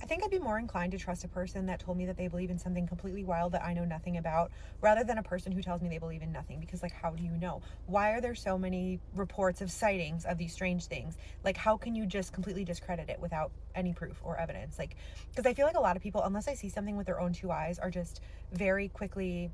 I think I'd be more inclined to trust a person that told me that they believe in something completely wild that I know nothing about, rather than a person who tells me they believe in nothing. Because, like, how do you know? Why are there so many reports of sightings of these strange things? Like, how can you just completely discredit it without any proof or evidence? Like, because I feel like a lot of people, unless I see something with their own two eyes, are just very quickly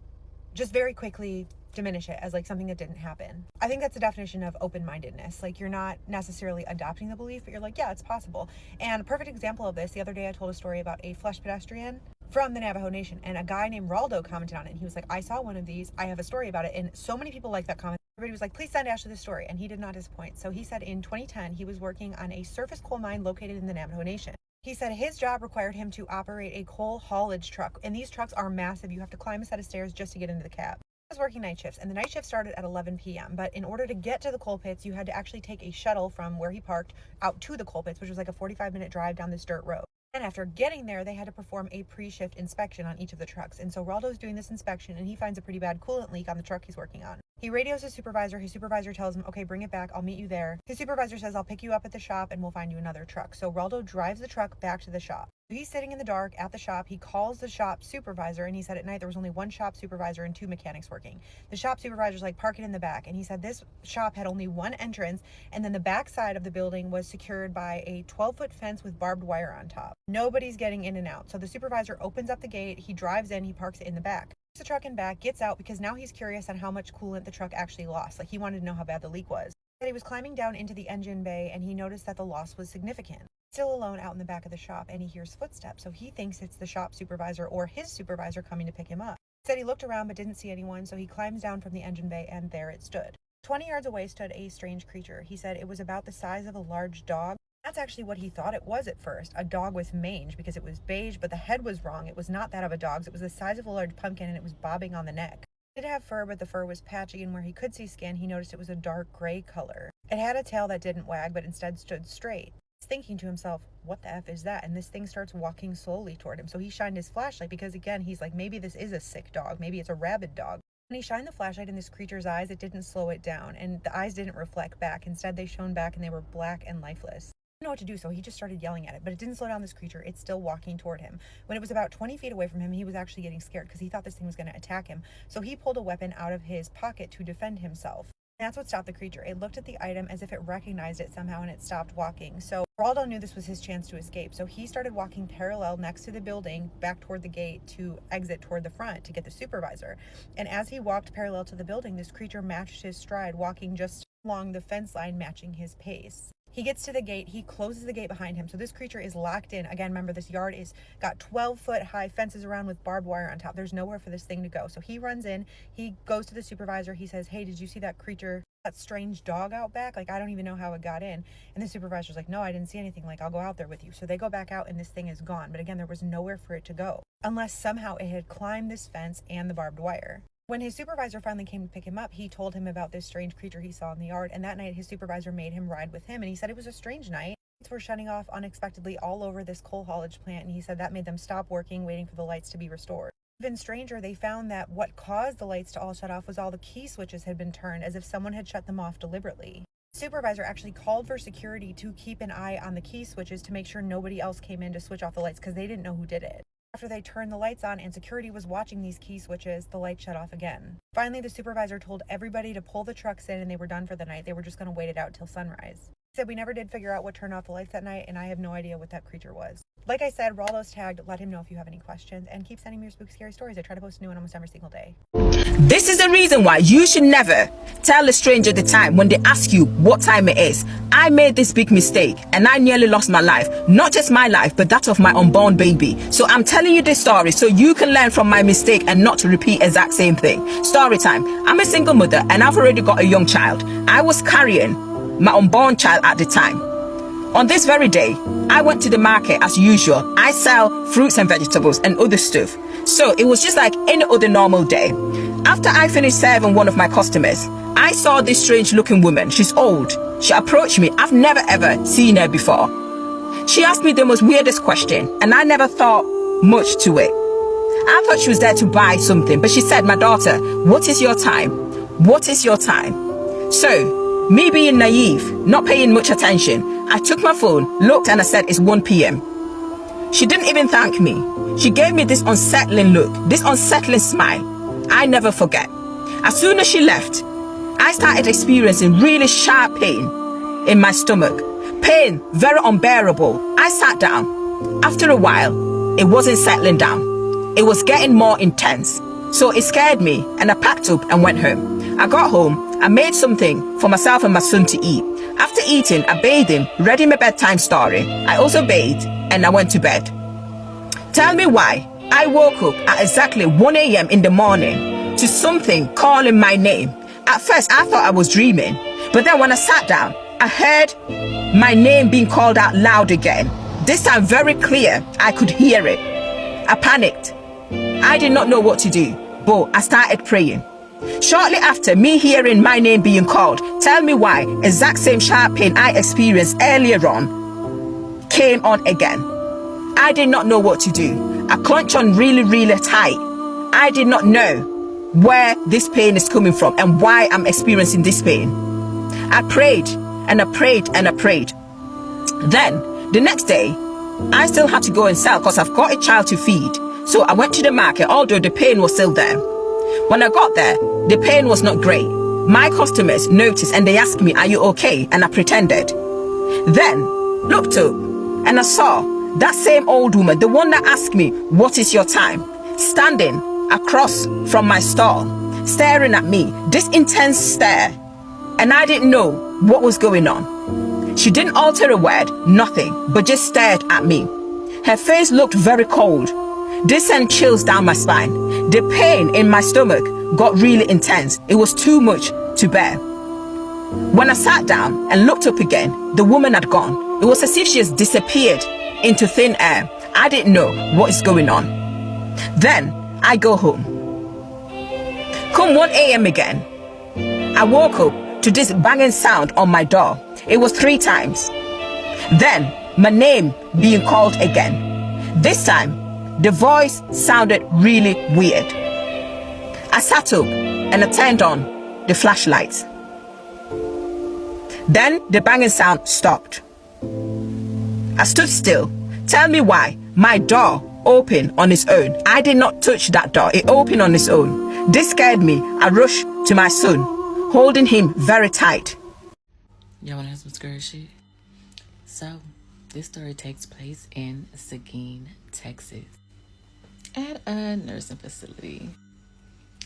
diminish it as like something that didn't happen. I think that's the definition of open-mindedness. Like, you're not necessarily adopting the belief, but you're like, yeah, it's possible. And a perfect example of this, the other day I told a story about a flesh pedestrian from the Navajo Nation, and a guy named Raldo commented on it, and he was like, I saw one of these, I have a story about it. And so many people liked that comment. Everybody was like, please send Ashley this story, and he did not disappoint. So he said in 2010 he was working on a surface coal mine located in the Navajo Nation. He said his job required him to operate a coal haulage truck, and these trucks are massive. You have to climb a set of stairs just to get into the cab. I was working night shifts, and the night shift started at 11 p.m. But in order to get to the coal pits, you had to actually take a shuttle from where he parked out to the coal pits, which was like a 45-minute drive down this dirt road. And after getting there, they had to perform a pre-shift inspection on each of the trucks. And so Raldo's doing this inspection, and he finds a pretty bad coolant leak on the truck he's working on. He radios his supervisor. His supervisor tells him, okay, bring it back. I'll meet you there. His supervisor says, I'll pick you up at the shop and we'll find you another truck. So Raldo drives the truck back to the shop. He's sitting in the dark at the shop. He calls the shop supervisor, and he said at night there was only one shop supervisor and two mechanics working. The shop supervisor's like, park it in the back. And he said this shop had only one entrance, and then the back side of the building was secured by a 12-foot fence with barbed wire on top. Nobody's getting in and out. So the supervisor opens up the gate. He drives in. He parks it in the back. The truck in back, gets out because now he's curious on how much coolant the truck actually lost. Like, he wanted to know how bad the leak was. He was climbing down into the engine bay, and he noticed that the loss was significant. Still alone out in the back of the shop, and he hears footsteps, so he thinks it's the shop supervisor or his supervisor coming to pick him up. He said he looked around but didn't see anyone, so he climbs down from the engine bay, and there it stood. 20 yards away stood a strange creature. He said it was about the size of a large dog. That's actually what he thought it was at first, a dog with mange, because it was beige, but the head was wrong. It was not that of a dog's. It was the size of a large pumpkin, and it was bobbing on the neck. It did have fur, but the fur was patchy, and where he could see skin, he noticed it was a dark gray color. It had a tail that didn't wag, but instead stood straight. He's thinking to himself, what the F is that? And this thing starts walking slowly toward him. So he shined his flashlight because, again, he's like, maybe this is a sick dog. Maybe it's a rabid dog. When he shined the flashlight in this creature's eyes, it didn't slow it down, and the eyes didn't reflect back. Instead, they shone back, and they were black and lifeless. He didn't know what to do, so he just started yelling at it, but it didn't slow down this creature. It's still walking toward him. When it was about 20 feet away from him, he was actually getting scared because he thought this thing was going to attack him. So he pulled a weapon out of his pocket to defend himself. That's what stopped the creature. It looked at the item as if it recognized it somehow, and it stopped walking. So Raldo knew this was his chance to escape. So he started walking parallel next to the building back toward the gate to exit toward the front to get the supervisor. And as he walked parallel to the building, this creature matched his stride, walking just along the fence line, matching his pace. He gets to the gate. He closes the gate behind him. So this creature is locked in. Again, remember, this yard is got 12-foot high fences around with barbed wire on top. There's nowhere for this thing to go. So he runs in. He goes to the supervisor. He says, hey, did you see that creature, that strange dog out back? Like, I don't even know how it got in. And the supervisor's like, no, I didn't see anything. Like, I'll go out there with you. So they go back out, and this thing is gone. But again, there was nowhere for it to go unless somehow it had climbed this fence and the barbed wire. When his supervisor finally came to pick him up, he told him about this strange creature he saw in the yard, and that night his supervisor made him ride with him, and he said it was a strange night. Lights were shutting off unexpectedly all over this coal haulage plant, and he said that made them stop working, waiting for the lights to be restored. Even stranger, they found that what caused the lights to all shut off was all the key switches had been turned, as if someone had shut them off deliberately. The supervisor actually called for security to keep an eye on the key switches to make sure nobody else came in to switch off the lights, because they didn't know who did it. After they turned the lights on and security was watching these key switches, the light shut off again. Finally, the supervisor told everybody to pull the trucks in, and they were done for the night. They were just going to wait it out till sunrise. He said, we never did figure out what turned off the lights that night, and I have no idea what that creature was. Like I said, Raldo's tagged. Let him know if you have any questions, and keep sending me your spooky, scary stories. I try to post a new one almost every single day. This is the reason why you should never tell a stranger the time when they ask you what time it is. I made this big mistake, and I nearly lost my life. Not just my life, but that of my unborn baby. So I'm telling you this story so you can learn from my mistake and not to repeat exact same thing. Story time. I'm a single mother, and I've already got a young child. I was carrying my unborn child at the time. On this very day, I went to the market as usual. I sell fruits and vegetables and other stuff. So it was just like any other normal day. After I finished serving one of my customers, I saw this strange looking woman. She's old. She approached me. I've never ever seen her before. She asked me the most weirdest question, and I never thought much to it. I thought she was there to buy something, but she said, my daughter, what is your time? What is your time? So, me being naive, not paying much attention, I took my phone, looked, and I said, it's 1 p.m. She didn't even thank me. She gave me this unsettling look, this unsettling smile. I never forget. As soon as she left, I started experiencing really sharp pain in my stomach. Pain, very unbearable. I sat down. After a while, it wasn't settling down. It was getting more intense. So it scared me and I packed up and went home. I got home, I made something for myself and my son to eat. After eating, I bathed him, read him a bedtime story. I also bathed and I went to bed. Tell me why I woke up at exactly 1 a.m. in the morning to something calling my name. At first, I thought I was dreaming. But then when I sat down, I heard my name being called out loud again. This time very clear, I could hear it. I panicked. I did not know what to do, but I started praying. Shortly after me hearing my name being called, tell me why exact same sharp pain I experienced earlier on came on again. I did not know what to do. I clenched on really, really tight. I did not know where this pain is coming from and why I'm experiencing this pain. I prayed and I prayed and I prayed. Then the next day, I still had to go and sell because I've got a child to feed. So I went to the market, although the pain was still there. When I got there, the pain was not great. My customers noticed and they asked me, "Are you okay?" And I pretended. Then looked up and I saw that same old woman, the one that asked me, "What is your time?" standing across from my stall, staring at me, this intense stare. And I didn't know what was going on. She didn't alter a word, nothing, but just stared at me. Her face looked very cold. This sent chills down my spine. The pain in my stomach got really intense. It was too much to bear. When I sat down and looked up again, the woman had gone. It was as if she has disappeared into thin air. I didn't know what is going on. Then I go home. Come 1 a.m. again, I woke up to this banging sound on my door. It was 3 times. Then my name being called again. This time, the voice sounded really weird. I sat up and I turned on the flashlights. Then the banging sound stopped. I stood still. Tell me why my door opened on its own. I did not touch that door. It opened on its own. This scared me. I rushed to my son, holding him very tight. Y'all wanna have some scary shit? So, this story takes place in Seguin, Texas, at a nursing facility.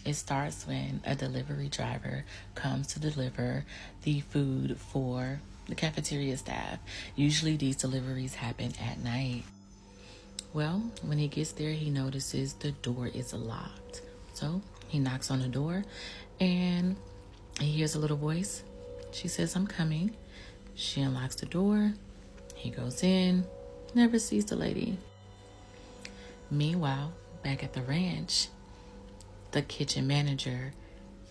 It starts when a delivery driver comes to deliver the food for the cafeteria staff. Usually these deliveries happen at night. Well, when he gets there, he notices the door is locked. So he knocks on the door and he hears a little voice. She says, "I'm coming." She unlocks the door. He goes in, never sees the lady. Meanwhile, back at the ranch, the kitchen manager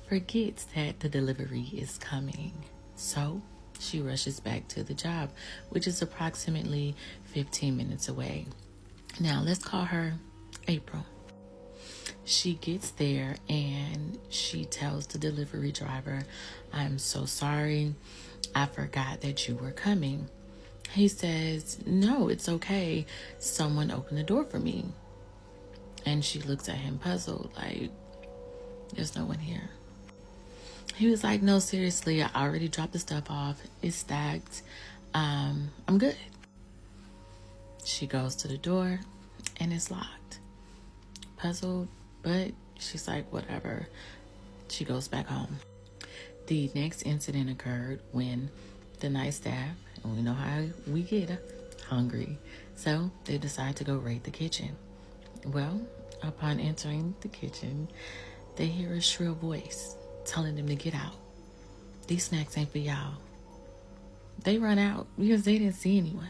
forgets that the delivery is coming. So she rushes back to the job, which is approximately 15 minutes away. Now, let's call her April. She gets there and she tells the delivery driver, "I'm so sorry. I forgot that you were coming." He says, "No, it's okay. Someone opened the door for me." And she looks at him puzzled, like, "There's no one here." He was like, "No, seriously, I already dropped the stuff off. It's stacked. I'm good." She goes to the door and it's locked. Puzzled, but she's like, whatever. She goes back home. The next incident occurred when the night staff, and we know how we get hungry, so they decide to go raid the kitchen. Well, upon entering the kitchen, they hear a shrill voice telling them to get out. "These snacks ain't for y'all." They run out because they didn't see anyone.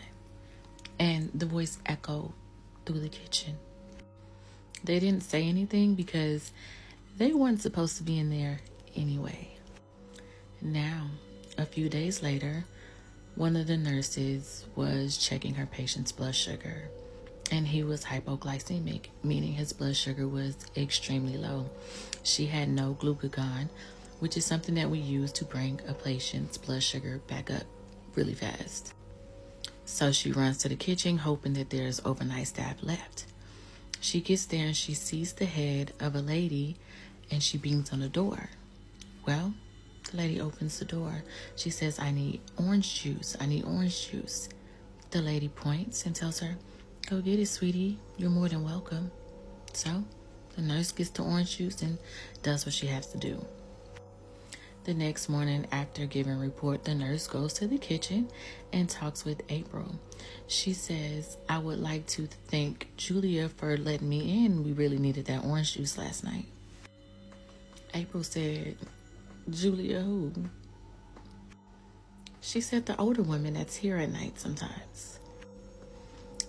And the voice echoed through the kitchen. They didn't say anything because they weren't supposed to be in there anyway. Now, a few days later, one of the nurses was checking her patient's blood sugar, and he was hypoglycemic, meaning his blood sugar was extremely low. She had no glucagon, which is something that we use to bring a patient's blood sugar back up really fast. So she runs to the kitchen, hoping that there's overnight staff left. She gets there and she sees the head of a lady, and she beams on the door. Well, the lady opens the door. She says, I need orange juice. I need orange juice. The lady points and tells her, go get it, sweetie. You're more than welcome. So the nurse gets the orange juice and does what she has to do. The next morning, after giving report, the nurse goes to the kitchen and talks with April. She says, I would like to thank Julia for letting me in. We really needed that orange juice last night. April said, Julia who? She said, the older woman that's here at night sometimes.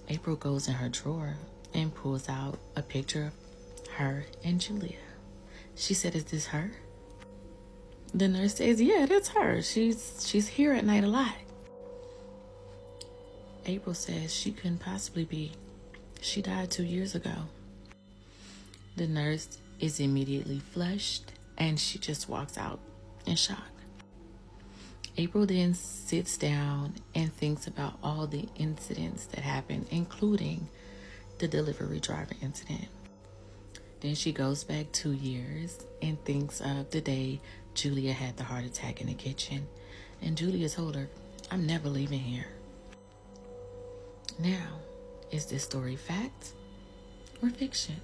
April goes in her drawer and pulls out a picture of her and Julia. She said, is this her? The nurse says, yeah, that's her. She's here at night a lot. April says she couldn't possibly be. She died 2 years ago. The nurse is immediately flushed and she just walks out in shock. April then sits down and thinks about all the incidents that happened, including the delivery driver incident. Then she goes back 2 years and thinks of the day Julia had the heart attack in the kitchen. And Julia told her, I'm never leaving here. Now, is this story fact or fiction?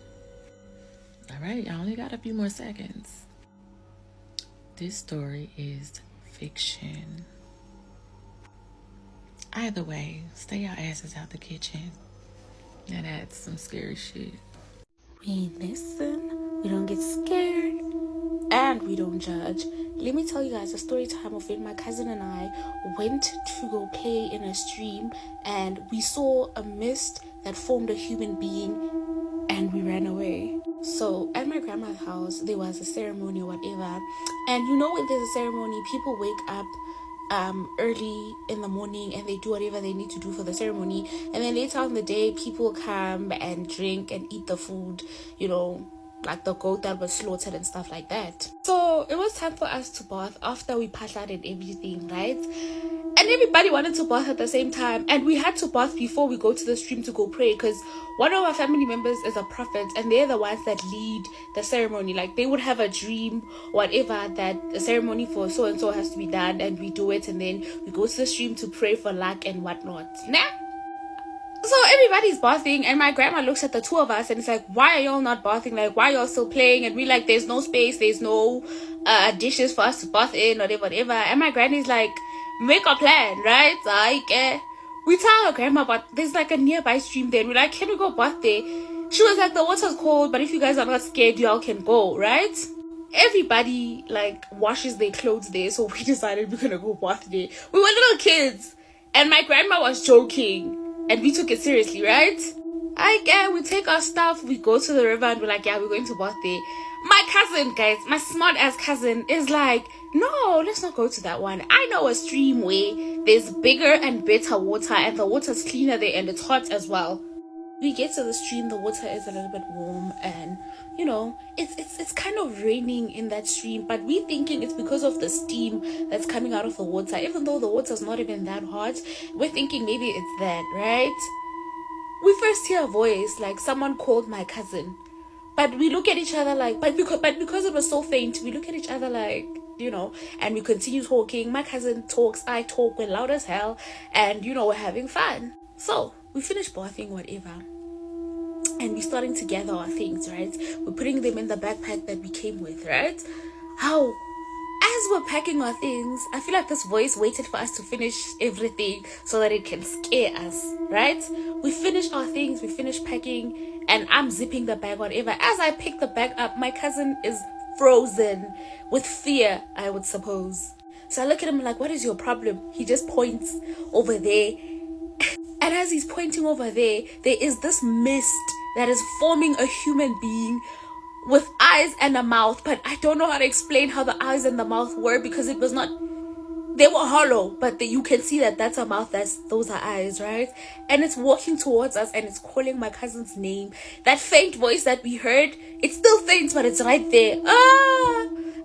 All right, I only got a few more seconds. This story is fiction. Either way, stay your asses out the kitchen. Now that's some scary shit. We listen, we don't get scared, and we don't judge. Let me tell you guys a story time of when my cousin and I went to go play in a stream, and we saw a mist that formed a human being, and we ran away. So at my grandma's house, there was a ceremony or whatever, and you know when there's a ceremony, people wake up early in the morning and they do whatever they need to do for the ceremony, and then later on in the day people come and drink and eat the food, you know, like the goat that was slaughtered and stuff like that. So it was time for us to bath after we passed out and everything, right? And everybody wanted to bath at the same time, and we had to bath before we go to the stream to go pray, because one of our family members is a prophet and they're the ones that lead the ceremony. Like they would have a dream, whatever, that the ceremony for so and so has to be done, and we do it, and then we go to the stream to pray for luck and whatnot. So everybody's bathing, and my grandma looks at the two of us and it's like, why are y'all not bathing? Like, why are y'all still playing? And we like, there's no space, there's no dishes for us to bath in, whatever. And my granny's like, make a plan, right? Like, we tell her grandma, but there's like a nearby stream there, and we're like, can we go bath there? She was like, the water's cold, but if you guys are not scared, y'all can go, right? Everybody like washes their clothes there, so we decided we're gonna go bath there. We were little kids, and my grandma was joking, and we took it seriously, right? We take our stuff, we go to the river, and we're like, yeah, we're going to bath there. My cousin, guys, my smart ass cousin is like, no, let's not go to that one. I know a stream where there's bigger and better water, and the water's cleaner there, and it's hot as well. We get to the stream, the water is a little bit warm, and you know, it's kind of raining in that stream, but we thinking it's because of the steam that's coming out of the water. Even though the water's not even that hot, we're thinking maybe it's that, right? We first hear a voice, like someone called my cousin, but we look at each other like, but because it was so faint, we look at each other like, you know, and we continue talking. My cousin talks, I talk, we're loud as hell, and you know, we're having fun. So we finish bathing, whatever, and we're starting to gather our things, right? We're putting them in the backpack that we came with, right? As we're packing our things, I feel like this voice waited for us to finish everything so that it can scare us, right? We finish our things, we finish packing, and I'm zipping the bag, whatever. As I pick the bag up, my cousin is frozen with fear, I would suppose. So I look at him like, what is your problem? He just points over there. And as he's pointing over there, there is this mist that is forming a human being with eyes and a mouth. But I don't know how to explain how the eyes and the mouth were, because it was not, they were hollow, but you can see that that's a mouth, those are eyes, right? And it's walking towards us, and it's calling my cousin's name. That faint voice that we heard, it's still faint, but it's right there.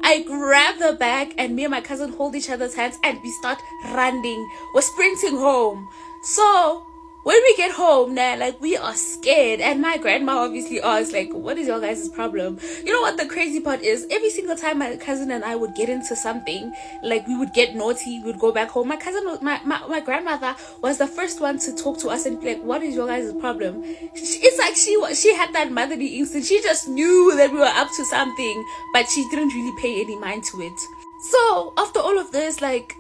I grab the bag, and me and my cousin hold each other's hands, and we start running. We're sprinting home. So when we get home now, like, we are scared, and my grandma obviously asked, like, what is your guys' problem? You know what the crazy part is? Every single time my cousin and I would get into something, like, we would get naughty, we would go back home, my grandmother was the first one to talk to us and be like, what is your guys' problem? It's like she had that motherly instinct. She just knew that we were up to something, but she didn't really pay any mind to it. So after all of this, like,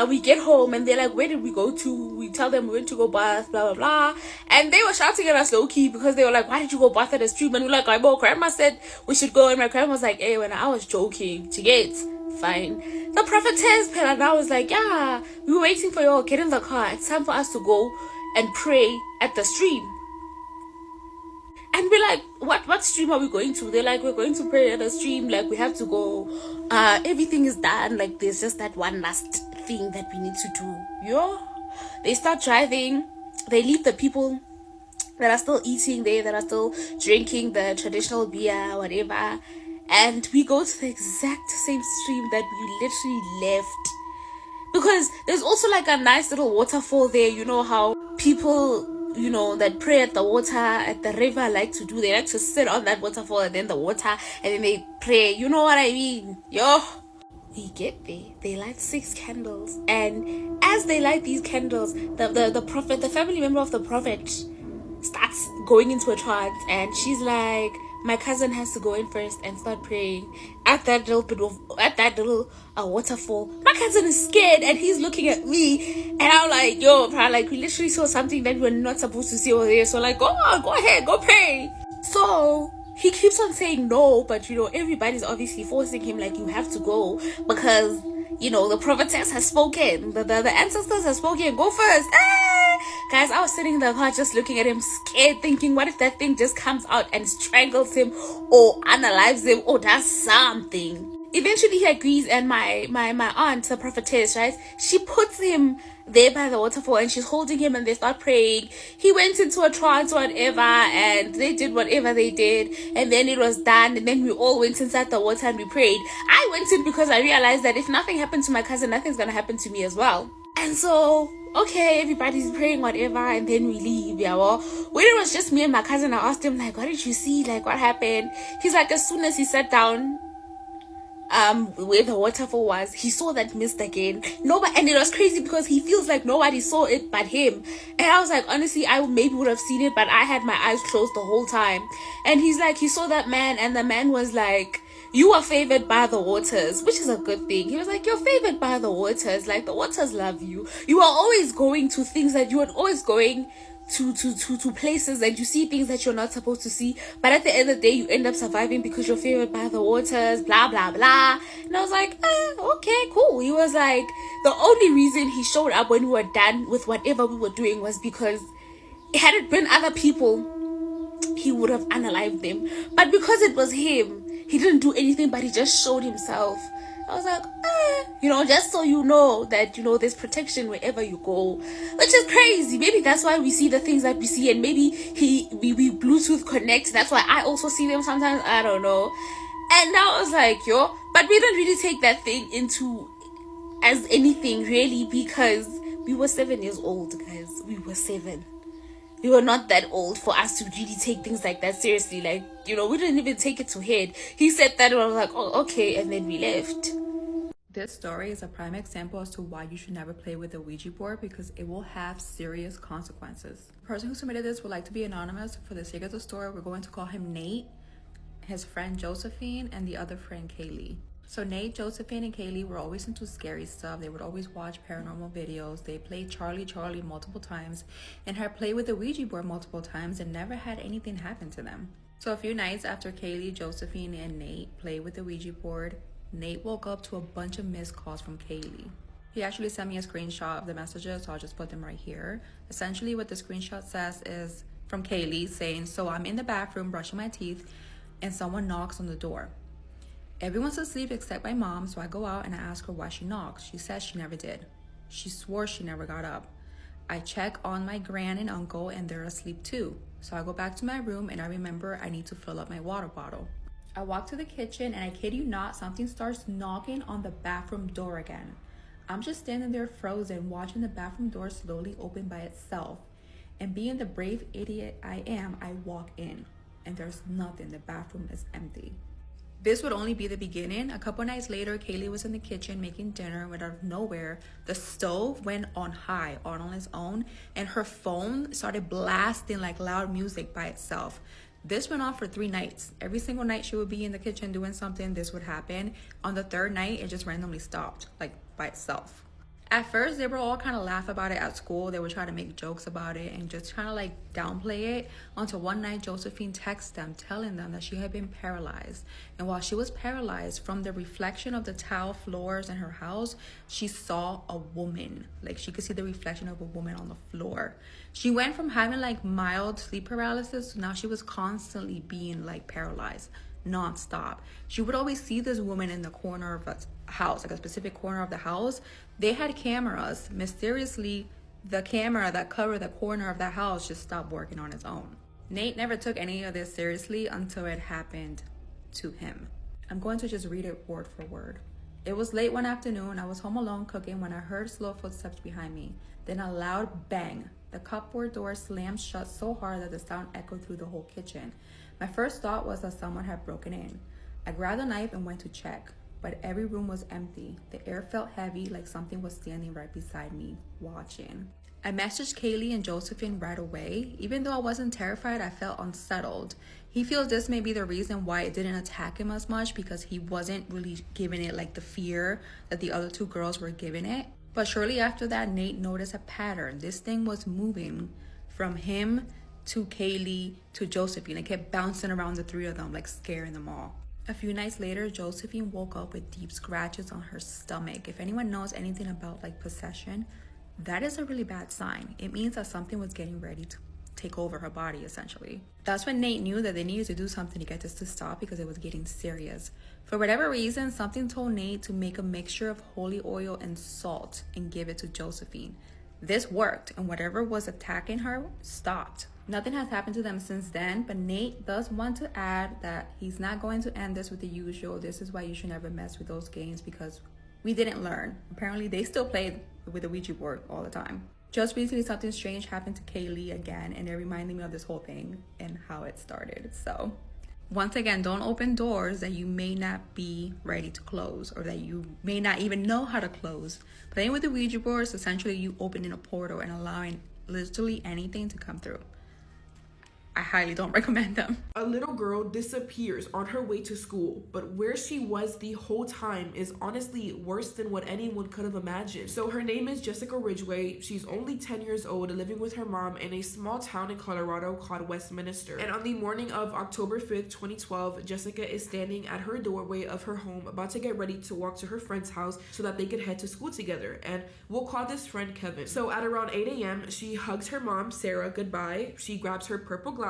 we get home and they're like, where did we go to? We tell them we went to go bath, blah, blah, blah. And they were shouting at us low-key because they were like, why did you go bath at the stream? And we're like, oh, grandma said we should go. And my grandma was like, hey, when I was joking, to get fine. The prophetess, Pelana, was like, yeah, we were waiting for you all. Get in the car. It's time for us to go and pray at the stream. And we're like, what stream are we going to? They're like, we're going to pray at the stream. Like, we have to go. Everything is done. Like, there's just that one last thing that we need to do. Yo, they start driving. They leave the people that are still eating there, that are still drinking the traditional beer, whatever. And we go to the exact same stream that we literally left. Because there's also like a nice little waterfall there. You know how people, you know, that pray at the water, at the river, like to do. They like to sit on that waterfall and then the water, and then they pray. You know what I mean? Yo, we get there. They light 6 candles, and as they light these candles, the prophet, the family member of the prophet, starts going into a trance, and she's like, my cousin has to go in first and start praying at that little waterfall. My cousin is scared and he's looking at me, and I'm like, yo, bro, like, we literally saw something that we're not supposed to see over there. So like, go on, go ahead, go pray. So he keeps on saying no, but you know, everybody's obviously forcing him, like, you have to go because, you know, the prophetess has spoken, the ancestors have spoken, go first. Guys, I was sitting in the car just looking at him, scared, thinking, what if that thing just comes out and strangles him or unalives him or does something? Eventually he agrees, and my aunt, the prophetess, right, she puts him there by the waterfall and she's holding him and they start praying. He went into a trance or whatever, and they did whatever they did, and then it was done, and then we all went inside the water and we prayed. I went in because I realized that if nothing happened to my cousin, nothing's gonna happen to me as well. And so, okay, everybody's praying, whatever, and then we leave. Yeah, well, when it was just me and my cousin, I asked him, like, what did you see? Like, what happened? He's like, as soon as he sat down where the waterfall was, he saw that mist again. Nobody, and it was crazy because he feels like nobody saw it but him. And I was like, honestly, I maybe would have seen it, but I had my eyes closed the whole time. And he's like, he saw that man, and the man was like, you are favored by the waters, which is a good thing. He was like, you're favored by the waters, like the waters love you. You are always going to things that you are always going to places, and you see things that you're not supposed to see, but at the end of the day you end up surviving because you're favored by the waters, blah blah blah. And I was like, okay, cool. He was like, the only reason he showed up when we were done with whatever we were doing was because had it been other people, he would have unalived them, but because it was him, he didn't do anything, but he just showed himself. I was like, you know, just so you know that, you know, there's protection wherever you go, which is crazy. Maybe that's why we see the things that we see, and maybe we Bluetooth connect. That's why I also see them sometimes. I don't know. And I was like, yo, but we didn't really take that thing into as anything really, because we were 7 years old, guys. We were 7. We were not that old for us to really take things like that seriously. Like, you know, we didn't even take it to head. He said that and I was like, oh, okay, and then we left. This story is a prime example as to why you should never play with the Ouija board, because it will have serious consequences. The person who submitted this would like to be anonymous. For the sake of the story, we're going to call him Nate, his friend Josephine, and the other friend Kaylee. So Nate, Josephine, and Kaylee were always into scary stuff. They would always watch paranormal videos. They played Charlie multiple times and had played with the Ouija board multiple times and never had anything happen to them. So a few nights after Kaylee, Josephine, and Nate played with the Ouija board, Nate woke up to a bunch of missed calls from Kaylee. He actually sent me a screenshot of the messages, so I'll just put them right here. Essentially what the screenshot says is from Kaylee saying, so I'm in the bathroom brushing my teeth and someone knocks on the door. Everyone's asleep except my mom, so I go out and I ask her why she knocks. She says she never did. She swore she never got up. I check on my gran and uncle and they're asleep too. So I go back to my room and I remember I need to fill up my water bottle. I walk to the kitchen and I kid you not, something starts knocking on the bathroom door again. I'm just standing there frozen, watching the bathroom door slowly open by itself. And being the brave idiot I am, I walk in. And there's nothing. The bathroom is empty. This would only be the beginning. A couple nights later, Kaylee was in the kitchen making dinner when out of nowhere, the stove went on high on its own, and her phone started blasting like loud music by itself. This went on for 3 nights. Every single night she would be in the kitchen doing something, this would happen. On the 3rd night, it just randomly stopped, like by itself. At first, they were all kind of laugh about it at school. They would try to make jokes about it and just kind of like downplay it, until one night Josephine texted them telling them that she had been paralyzed. And while she was paralyzed, from the reflection of the tile floors in her house, she saw a woman. Like she could see the reflection of a woman on the floor. She went from having like mild sleep paralysis to now she was constantly being like paralyzed non-stop. She would always see this woman in the corner of a house, like a specific corner of the house. They had cameras. Mysteriously, the camera that covered the corner of the house just stopped working on its own. Nate never took any of this seriously until it happened to him. I'm going to just read it word for word. It was late one afternoon. I was home alone cooking when I heard slow footsteps behind me. Then a loud bang. The cupboard door slammed shut so hard that the sound echoed through the whole kitchen. My first thought was that someone had broken in. I grabbed a knife and went to check, but every room was empty. The air felt heavy, like something was standing right beside me, watching. I messaged Kaylee and Josephine right away. Even though I wasn't terrified, I felt unsettled. He feels this may be the reason why it didn't attack him as much, because he wasn't really giving it like the fear that the other 2 girls were giving it. But shortly after that, Nate noticed a pattern. This thing was moving from him to Kaylee to Josephine. It kept bouncing around the 3 of them, like scaring them all. A few nights later, Josephine woke up with deep scratches on her stomach. If anyone knows anything about like possession, that is a really bad sign. It means that something was getting ready to take over her body, essentially. That's when Nate knew that they needed to do something to get this to stop, because it was getting serious. For whatever reason, something told Nate to make a mixture of holy oil and salt and give it to Josephine. This worked, and whatever was attacking her stopped. Nothing has happened to them since then, but Nate does want to add that he's not going to end this with the usual, this is why you should never mess with those games, because we didn't learn. Apparently, they still played with the Ouija board all the time. Just recently, something strange happened to Kaylee again, and it reminded me of this whole thing and how it started. So, once again, don't open doors that you may not be ready to close, or that you may not even know how to close. Playing with the Ouija board is essentially you opening a portal and allowing literally anything to come through. I highly don't recommend them. A little girl disappears on her way to school, but where she was the whole time is honestly worse than what anyone could have imagined. So her name is Jessica Ridgway. She's only 10 years old, living with her mom in a small town in Colorado called Westminster. And on the morning of October 5th, 2012, Jessica is standing at her doorway of her home, about to get ready to walk to her friend's house so that they could head to school together. And we'll call this friend Kevin. So at around 8 a.m., she hugs her mom, Sarah, goodbye. She grabs her purple glasses,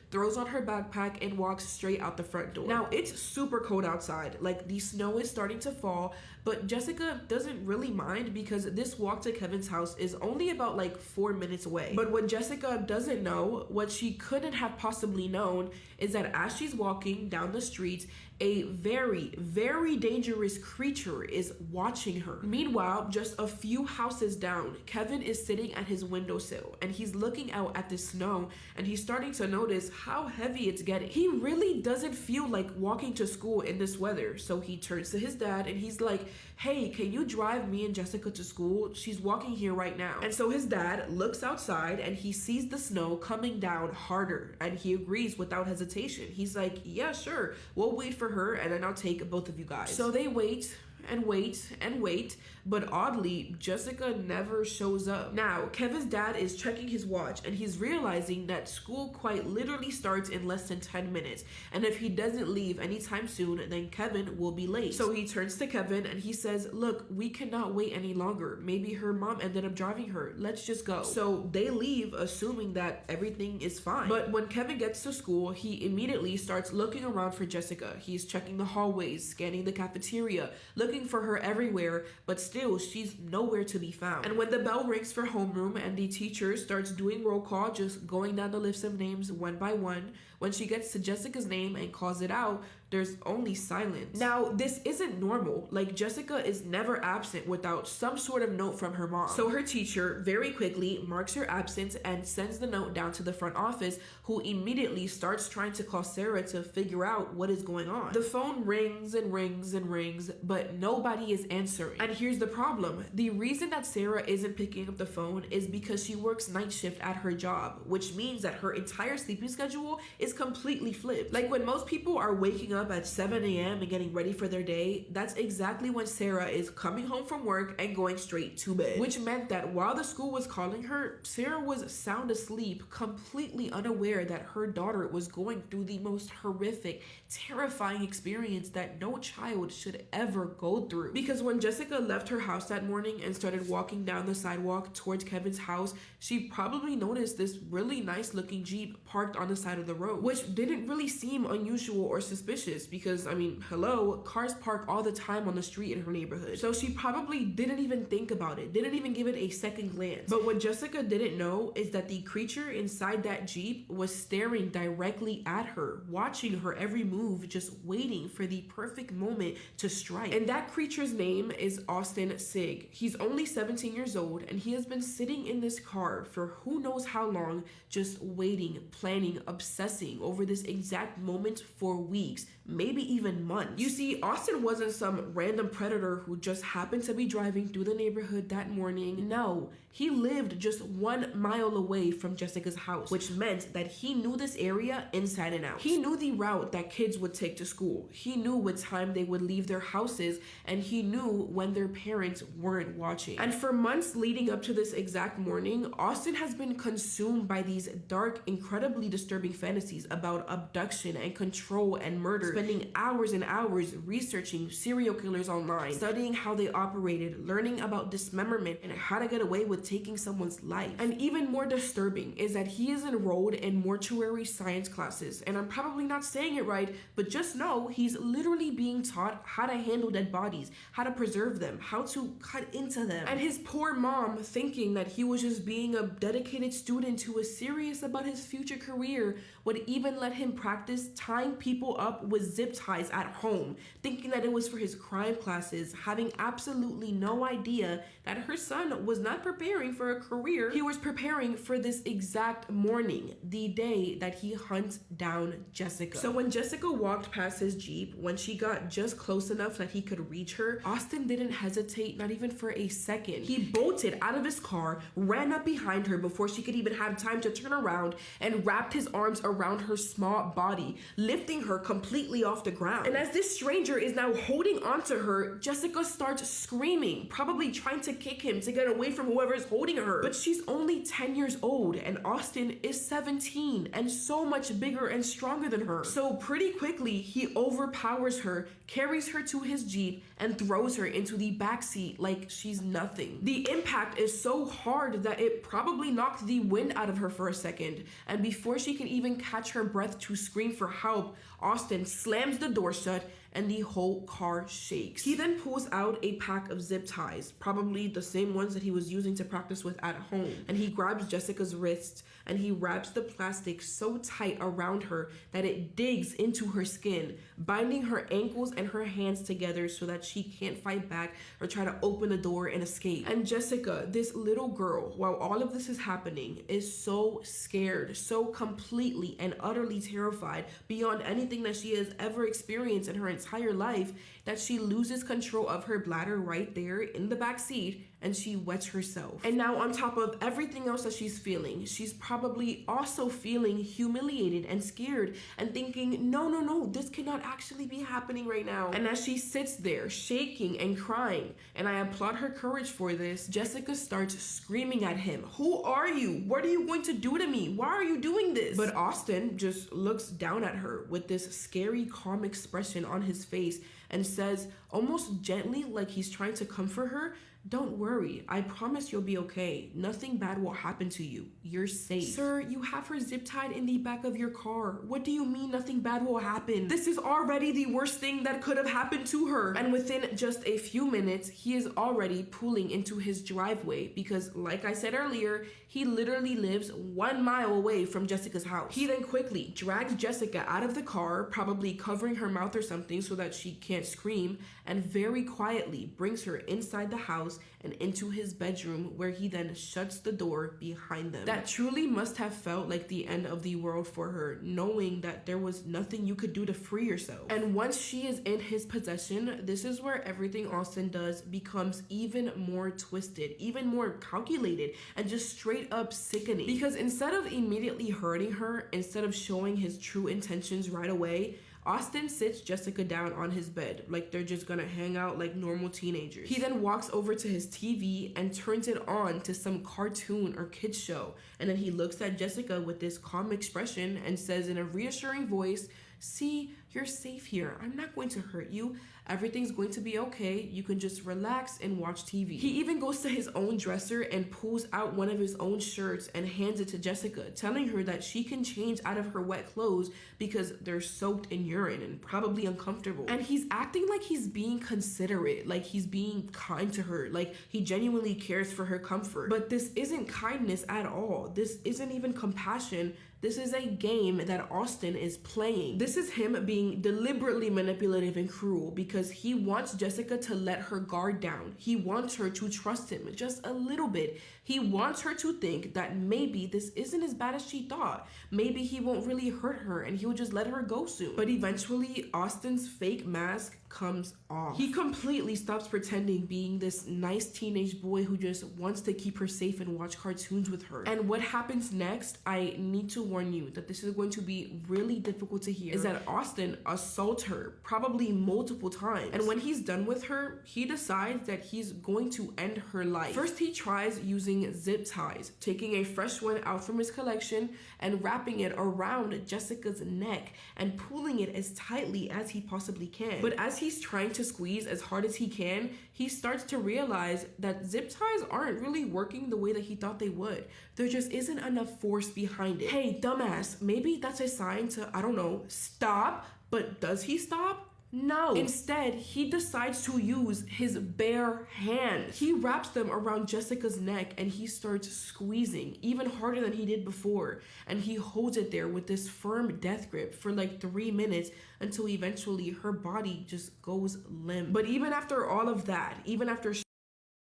throws on her backpack, and walks straight out the front door. Now, it's super cold outside. Like, the snow is starting to fall, but Jessica doesn't really mind because this walk to Kevin's house is only about like 4 minutes away. But what Jessica doesn't know, what she couldn't have possibly known, is that as she's walking down the street, a very, very dangerous creature is watching her. Meanwhile, just a few houses down, Kevin is sitting at his windowsill and he's looking out at the snow, and he's starting to notice how heavy it's getting. He really doesn't feel like walking to school in this weather, so he turns to his dad and he's like, hey, can you drive me and Jessica to school? She's walking here right now. And so his dad looks outside and he sees the snow coming down harder, and he agrees without hesitation. He's like, yeah, sure, we'll wait for her and then I'll take both of you guys. So they wait and wait and wait, but oddly, Jessica never shows up. Now, Kevin's dad is checking his watch and he's realizing that school quite literally starts in less than 10 minutes. And if he doesn't leave anytime soon, then Kevin will be late. So he turns to Kevin and he says, look, we cannot wait any longer. Maybe her mom ended up driving her. Let's just go. So they leave, assuming that everything is fine. But when Kevin gets to school, he immediately starts looking around for Jessica. He's checking the hallways, scanning the cafeteria, looking for her everywhere, but still she's nowhere to be found. And when the bell rings for homeroom and the teacher starts doing roll call, just going down the list of names one by one, when she gets to Jessica's name and calls it out, there's only silence. Now, this isn't normal. Like, Jessica is never absent without some sort of note from her mom. So her teacher very quickly marks her absence and sends the note down to the front office, who immediately starts trying to call Sarah to figure out what is going on. The phone rings and rings and rings, but nobody is answering. And here's the problem. The reason that Sarah isn't picking up the phone is because she works night shift at her job, which means that her entire sleeping schedule is completely flipped. Like, when most people are waking up at 7 a.m. and getting ready for their day, that's exactly when Sarah is coming home from work and going straight to bed. Which meant that while the school was calling her, Sarah was sound asleep, completely unaware that her daughter was going through the most horrific, terrifying experience that no child should ever go through. Because when Jessica left her house that morning and started walking down the sidewalk towards Kevin's house, she probably noticed this really nice looking Jeep parked on the side of the road, which didn't really seem unusual or suspicious because, I mean, hello, cars park all the time on the street in her neighborhood. So she probably didn't even think about it, didn't even give it a second glance. But what Jessica didn't know is that the creature inside that Jeep was staring directly at her, watching her every move, just waiting for the perfect moment to strike. And that creature's name is Austin Sigg. He's only 17 years old, and he has been sitting in this car for who knows how long, just waiting, planning, obsessing over this exact moment for weeks, maybe even months. You see, Austin wasn't some random predator who just happened to be driving through the neighborhood that morning. No, he lived just 1 mile away from Jessica's house, which meant that he knew this area inside and out. He knew the route that kids would take to school. He knew what time they would leave their houses, and he knew when their parents weren't watching. And for months leading up to this exact morning, Austin has been consumed by these dark, incredibly disturbing fantasies about abduction and control and murder, spending hours and hours researching serial killers online, studying how they operated, learning about dismemberment and how to get away with taking someone's life. And even more disturbing is that he is enrolled in mortuary science classes, and I'm probably not saying it right, but just know he's literally being taught how to handle dead bodies, how to preserve them, how to cut into them. And his poor mom, thinking that he was just being a dedicated student who was serious about his future career, would even let him practice tying people up with zip ties at home, thinking that it was for his crime classes, having absolutely no idea that her son was not preparing for a career. He was preparing for this exact morning, the day that he hunts down Jessica. So when Jessica walked past his Jeep, when she got just close enough that he could reach her, Austin didn't hesitate, not even for a second. He bolted out of his car, ran up behind her before she could even have time to turn around, and wrapped his arms around her small body, lifting her completely off the ground. And as this stranger is now holding onto her, Jessica starts screaming, probably trying to kick him to get away from whoever is holding her. But she's only 10 years old, and Austin is 17 and so much bigger and stronger than her. So pretty quickly, he overpowers her, carries her to his Jeep, and throws her into the backseat like she's nothing. The impact is so hard that it probably knocked the wind out of her for a second, and before she can even catch her breath to scream for help, Austin slams the door shut and the whole car shakes. He then pulls out a pack of zip ties, probably the same ones that he was using to practice with at home, and he grabs Jessica's wrists and he wraps the plastic so tight around her that it digs into her skin, binding her ankles and her hands together so that she can't fight back or try to open the door and escape. And Jessica, this little girl, while all of this is happening, is so scared, so completely and utterly terrified beyond anything that she has ever experienced in her entire life, that she loses control of her bladder right there in the back seat, and she wets herself. And now, on top of everything else that she's feeling, she's probably also feeling humiliated and scared and thinking, no, this cannot actually be happening right now. And as she sits there shaking and crying, and I applaud her courage for this, Jessica starts screaming at him, "Who are you? What are you going to do to me? Why are you doing this?" But Austin just looks down at her with this scary, calm expression on his face and says, almost gently, like he's trying to comfort her, Don't worry, I promise you'll be okay. Nothing bad will happen to you. You're safe. Sir, you have her zip tied in the back of your car. What do you mean nothing bad will happen? This is already the worst thing that could have happened to her. And within just a few minutes, he is already pulling into his driveway because, like I said earlier, he literally lives 1 mile away from Jessica's house. He then quickly drags Jessica out of the car, probably covering her mouth or something so that she can't scream, and very quietly brings her inside the house and into his bedroom, where he then shuts the door behind them. That truly must have felt like the end of the world for her, knowing that there was nothing you could do to free yourself. And once she is in his possession, this is where everything Austin does becomes even more twisted, even more calculated, and just straight up sickening. Because instead of immediately hurting her, instead of showing his true intentions right away, Austin sits Jessica down on his bed like they're just gonna hang out like normal teenagers. He then walks over to his TV and turns it on to some cartoon or kids show, and then he looks at Jessica with this calm expression and says in a reassuring voice, "See, you're safe here. I'm not going to hurt you. Everything's going to be okay. You can just relax and watch TV." He even goes to his own dresser and pulls out one of his own shirts and hands it to Jessica, telling her that she can change out of her wet clothes because they're soaked in urine and probably uncomfortable. And he's acting like he's being considerate, like he's being kind to her, like he genuinely cares for her comfort. But this isn't kindness at all. This isn't even compassion. This is a game that Austin is playing. This is him being deliberately manipulative and cruel because he wants Jessica to let her guard down. He wants her to trust him just a little bit. He wants her to think that maybe this isn't as bad as she thought. Maybe he won't really hurt her and he'll just let her go soon. But eventually, Austin's fake mask comes off. He completely stops pretending being this nice teenage boy who just wants to keep her safe and watch cartoons with her. And what happens next, I need to warn you that this is going to be really difficult to hear, is that Austin assaults her probably multiple times. And when he's done with her, he decides that he's going to end her life. First, he tries using zip ties, taking a fresh one out from his collection and wrapping it around Jessica's neck and pulling it as tightly as he possibly can. But as he's trying to squeeze as hard as he can, he starts to realize that zip ties aren't really working the way that he thought they would. There just isn't enough force behind it. Hey, dumbass, maybe that's a sign to, I don't know, stop. But does he stop? No. Instead, he decides to use his bare hands. He wraps them around Jessica's neck and he starts squeezing even harder than he did before. And he holds it there with this firm death grip for like 3 minutes until eventually her body just goes limp. But even after all of that, even after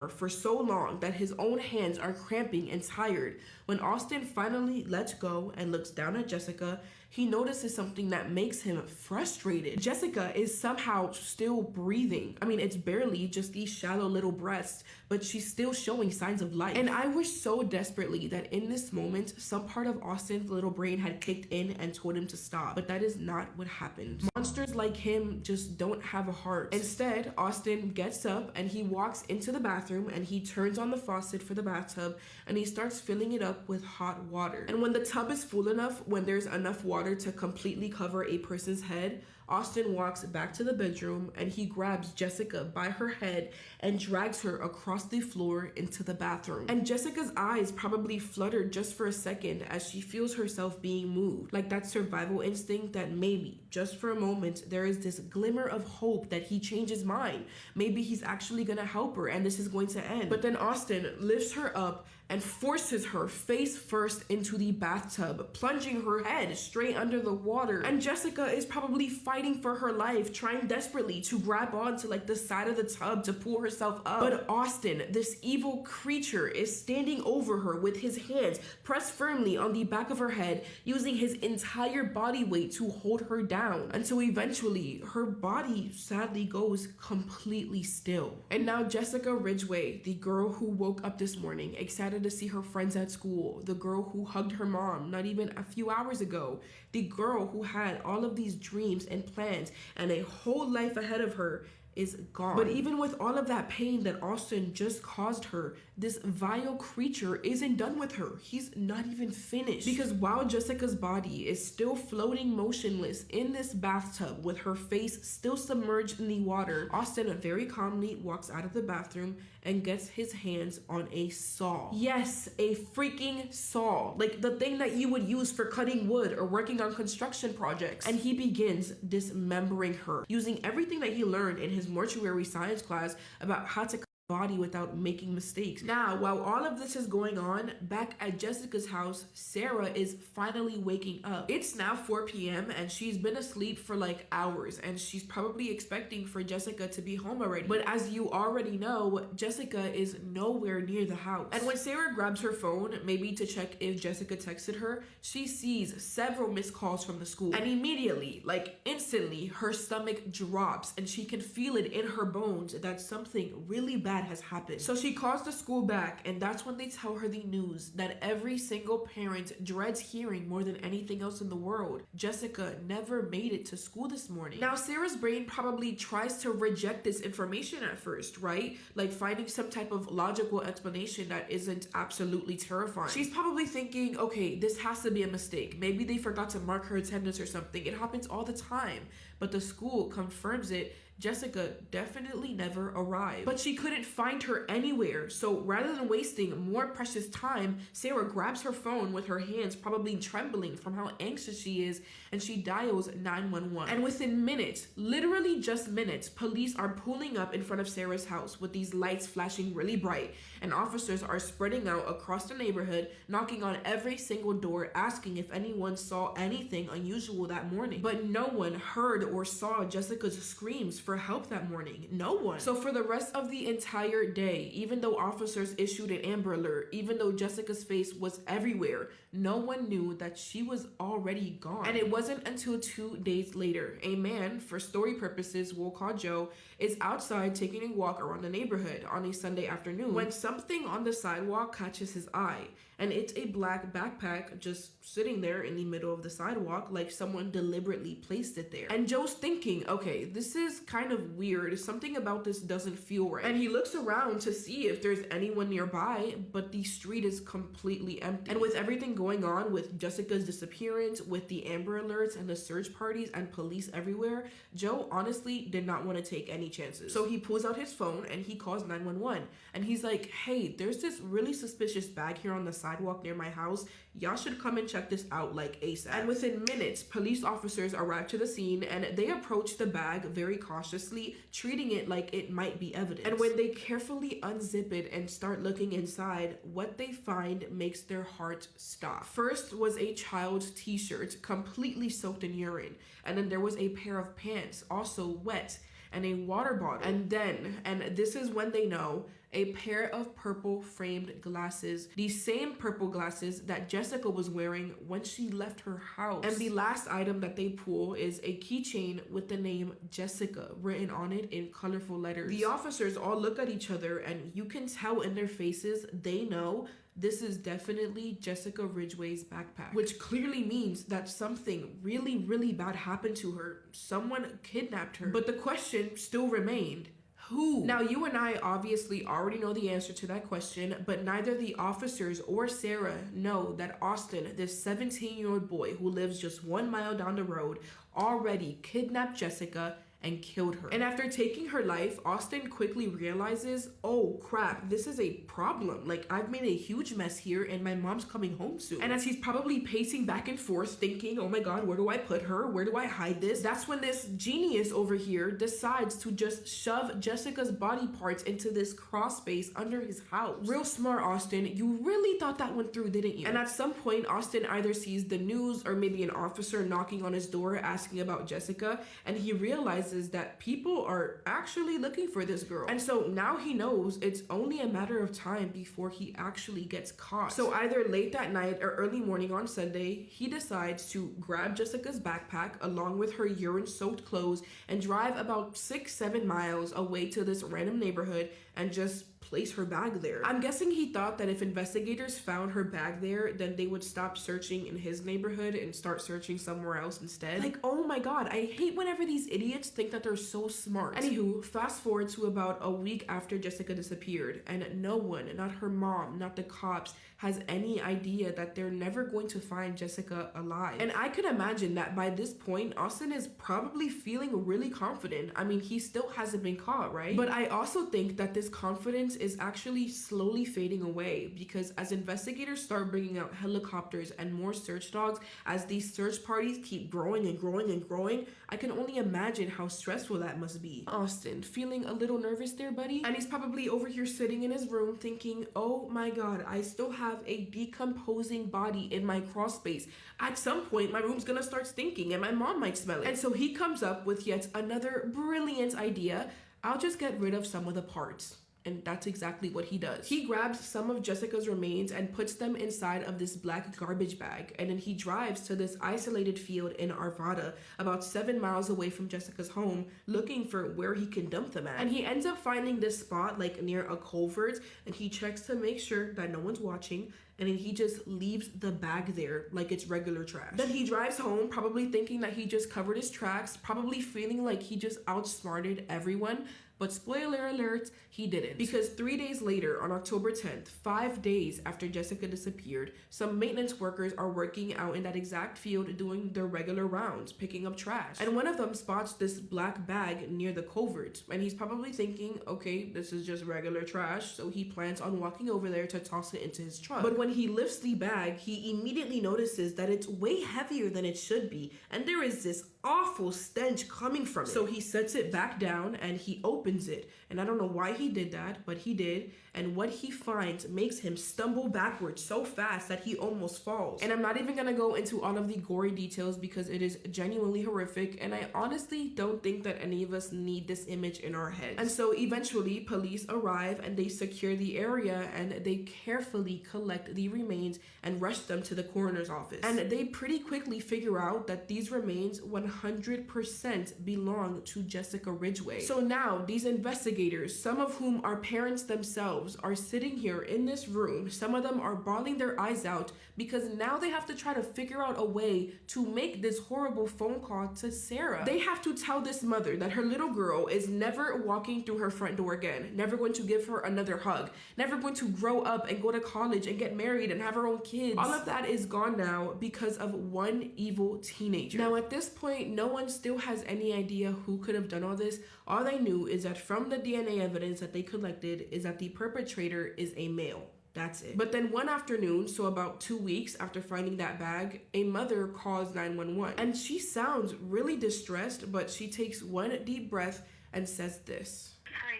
for so long that his own hands are cramping and tired, when Austin finally lets go and looks down at Jessica, he notices something that makes him frustrated. Jessica is somehow still breathing. I mean, it's barely just these shallow little breaths, but she's still showing signs of life. And I wish so desperately that in this moment, some part of Austin's little brain had kicked in and told him to stop. But that is not what happened. Monsters like him just don't have a heart. Instead, Austin gets up and he walks into the bathroom and he turns on the faucet for the bathtub and he starts filling it up with hot water. And when the tub is full enough, when there's enough water to completely cover a person's head, Austin walks back to the bedroom and he grabs Jessica by her head and drags her across the floor into the bathroom. And Jessica's eyes probably fluttered just for a second as she feels herself being moved, like that survival instinct that maybe, just for a moment, there is this glimmer of hope that he changed his mind. Maybe he's actually gonna help her and this is going to end. But then Austin lifts her up and forces her face first into the bathtub, plunging her head straight under the water. And Jessica is probably fighting for her life, trying desperately to grab onto like the side of the tub to pull herself up. But Austin, this evil creature, is standing over her with his hands pressed firmly on the back of her head, using his entire body weight to hold her down, until eventually her body sadly goes completely still. And now Jessica Ridgway, the girl who woke up this morning excited to see her friends at school, the girl who hugged her mom not even a few hours ago, the girl who had all of these dreams and plans and a whole life ahead of her, is gone. But even with all of that pain that Austin just caused her, this vile creature isn't done with her. He's not even finished. Because while Jessica's body is still floating motionless in this bathtub with her face still submerged in the water, Austin very calmly walks out of the bathroom and gets his hands on a saw. Yes, a freaking saw. Like the thing that you would use for cutting wood or working on construction projects. And he begins dismembering her, using everything that he learned in his mortuary science class about how to body without making mistakes. Now, while all of this is going on, back at Jessica's house, Sarah is finally waking up. It's now 4 p.m. and she's been asleep for like hours, and she's probably expecting for Jessica to be home already. But as you already know, Jessica is nowhere near the house. And when Sarah grabs her phone, maybe to check if Jessica texted her, she sees several missed calls from the school. And immediately, like instantly, her stomach drops and she can feel it in her bones that something really bad has happened. So she calls the school back, and that's when they tell her the news that every single parent dreads hearing more than anything else in the world. Jessica never made it to school this morning. Now, Sarah's brain probably tries to reject this information at first, right? Like finding some type of logical explanation that isn't absolutely terrifying. She's probably thinking, okay, this has to be a mistake. Maybe they forgot to mark her attendance or something. It happens all the time. But the school confirms it. Jessica definitely never arrived. But she couldn't find her anywhere. So rather than wasting more precious time, Sarah grabs her phone with her hands probably trembling from how anxious she is, and she dials 911. And within minutes, literally just minutes, police are pulling up in front of Sarah's house with these lights flashing really bright, and officers are spreading out across the neighborhood, knocking on every single door, asking if anyone saw anything unusual that morning. But no one heard or saw Jessica's screams for help that morning. No one. So for the rest of the entire day, even though officers issued an Amber Alert, even though Jessica's face was everywhere, no one knew that she was already gone. And it wasn't until 2 days later, a man, for story purposes we'll call Joe, is outside taking a walk around the neighborhood on a Sunday afternoon when something on the sidewalk catches his eye. And it's a black backpack just sitting there in the middle of the sidewalk, like someone deliberately placed it there. And Joe's thinking, okay, this is kind of weird. Something about this doesn't feel right. And he looks around to see if there's anyone nearby, but the street is completely empty. And with everything going on with Jessica's disappearance, with the Amber Alerts and the search parties and police everywhere, Joe honestly did not want to take any chances. So he pulls out his phone and he calls 911. And he's like, hey, there's this really suspicious bag here on the sidewalk near my house. Y'all should come and check this out like ASAP. And within minutes, police officers arrive to the scene and they approach the bag very cautiously, treating it like it might be evidence. And when they carefully unzip it and start looking inside, what they find makes their heart stop. First was a child's t-shirt completely soaked in urine, and then there was a pair of pants also wet, and a water bottle. And then, and this is when they know, a pair of purple framed glasses, the same purple glasses that Jessica was wearing when she left her house. And the last item that they pull is a keychain with the name Jessica written on it in colorful letters. The officers all look at each other, and you can tell in their faces they know this is definitely Jessica Ridgway's backpack, which clearly means that something really, really bad happened to her. Someone kidnapped her. But the question still remained, who? Now, you and I obviously already know the answer to that question, but neither the officers or Sarah know that Austin, this 17-year-old boy who lives just 1 mile down the road, already kidnapped Jessica and killed her. And after taking her life, Austin quickly realizes, oh crap, this is a problem. Like, I've made a huge mess here and my mom's coming home soon. And as he's probably pacing back and forth thinking, oh my god, where do I put her? Where do I hide this? That's when this genius over here decides to just shove Jessica's body parts into this crawl space under his house. Real smart, Austin. You really thought that went through, didn't you? And at some point, Austin either sees the news or maybe an officer knocking on his door asking about Jessica, and he realizes that people are actually looking for this girl. And so now he knows it's only a matter of time before he actually gets caught. So either late that night or early morning on Sunday, he decides to grab Jessica's backpack along with her urine-soaked clothes and drive about 6-7 miles away to this random neighborhood and just place her bag there. I'm guessing he thought that if investigators found her bag there, then they would stop searching in his neighborhood and start searching somewhere else instead. Like, oh my god, I hate whenever these idiots think that they're so smart. Anywho, fast forward to about a week after Jessica disappeared, and no one, not her mom, not the cops, has any idea that they're never going to find Jessica alive. And I could imagine that by this point, Austin is probably feeling really confident. I mean, he still hasn't been caught, right? But I also think that this his confidence is actually slowly fading away, because as investigators start bringing out helicopters and more search dogs, as these search parties keep growing and growing and growing, I can only imagine how stressful that must be. Austin, feeling a little nervous there, buddy? And he's probably over here sitting in his room thinking, oh my god, I still have a decomposing body in my crawl space. At some point, my room's gonna start stinking and my mom might smell it. And so he comes up with yet another brilliant idea. I'll just get rid of some of the parts. And that's exactly what he does. He grabs some of Jessica's remains and puts them inside of this black garbage bag. And then he drives to this isolated field in Arvada, about 7 miles away from Jessica's home, looking for where he can dump them at. And he ends up finding this spot like near a culvert, and he checks to make sure that no one's watching. And then he just leaves the bag there like it's regular trash. Then he drives home, probably thinking that he just covered his tracks, probably feeling like he just outsmarted everyone. But spoiler alert, he didn't. Because 3 days later, on October 10th, 5 days after Jessica disappeared, some maintenance workers are working out in that exact field doing their regular rounds, picking up trash. And one of them spots this black bag near the culvert. And he's probably thinking, okay, this is just regular trash. So he plans on walking over there to toss it into his trunk. But when he lifts the bag, he immediately notices that it's way heavier than it should be. And there is this awful stench coming from it. So he sets it back down and he opens it. And I don't know why he did that, but he did. And what he finds makes him stumble backwards so fast that he almost falls. And I'm not even gonna go into all of the gory details because it is genuinely horrific, and I honestly don't think that any of us need this image in our heads. And so eventually police arrive and they secure the area, and they carefully collect the remains and rush them to the coroner's office. And they pretty quickly figure out that these remains 100% belong to Jessica Ridgway. So now these investigators, some of whom are parents themselves, are sitting here in this room. Some of them are bawling their eyes out because now they have to try to figure out a way to make this horrible phone call to Sarah. They have to tell this mother that her little girl is never walking through her front door again, never going to give her another hug, never going to grow up and go to college and get married and have her own kids. All of that is gone now because of one evil teenager. Now at this point, no one still has any idea who could have done all this. All they knew is that from the DNA evidence that they collected is that the perpetrator is a male. That's it. But then one afternoon, so about 2 weeks after finding that bag, a mother calls 911. And she sounds really distressed, but she takes one deep breath and says this. Hi,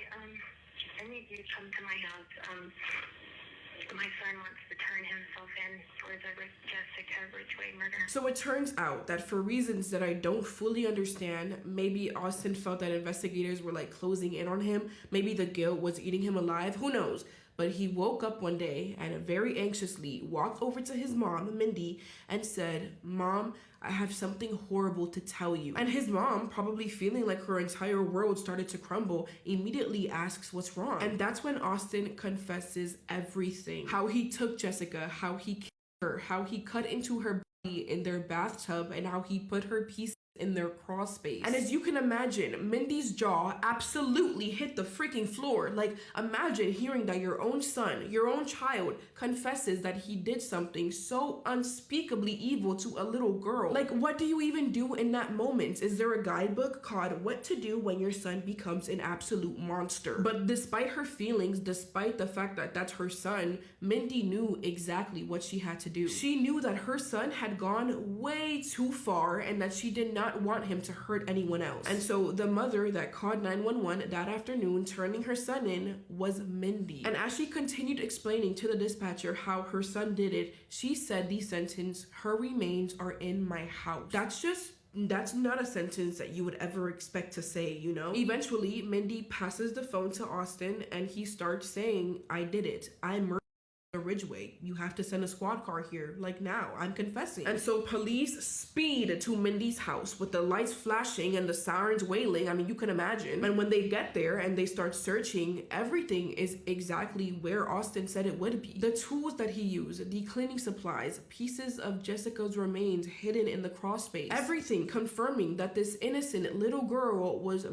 I need you to come to my house. My son wants to turn himself in for the Jessica Ridgway murder. So it turns out that for reasons that I don't fully understand, maybe Austin felt that investigators were like closing in on him. Maybe the guilt was eating him alive. Who knows? But he woke up one day and very anxiously walked over to his mom, Mindy, and said, "Mom, I have something horrible to tell you." And his mom, probably feeling like her entire world started to crumble, immediately asks what's wrong. And that's when Austin confesses everything. How he took Jessica, how he killed her, how he cut into her body in their bathtub, and how he put her pieces in their crawl space. And as you can imagine, Mindy's jaw absolutely hit the freaking floor. Like, imagine hearing that your own son, your own child, confesses that he did something so unspeakably evil to a little girl. Like, what do you even do in that moment? Is there a guidebook called What to Do When Your Son Becomes an Absolute Monster? But despite her feelings, despite the fact that that's her son, Mindy knew exactly what she had to do. She knew that her son had gone way too far and that she did not want him to hurt anyone else. And so the mother that called 911 that afternoon, turning her son in, was Mindy. And as she continued explaining to the dispatcher how her son did it, she said the sentence, "Her remains are in my house." That's not a sentence that you would ever expect to say, you know? Eventually, Mindy passes the phone to Austin and he starts saying, "I did it. I murdered Ridgway. You have to send a squad car here, like now. I'm confessing." And so police speed to Mindy's house with the lights flashing and the sirens wailing. I mean, you can imagine. And when they get there and they start searching, everything is exactly where Austin said it would be. The tools that he used, the cleaning supplies, pieces of Jessica's remains hidden in the crawl space, everything confirming that this innocent little girl was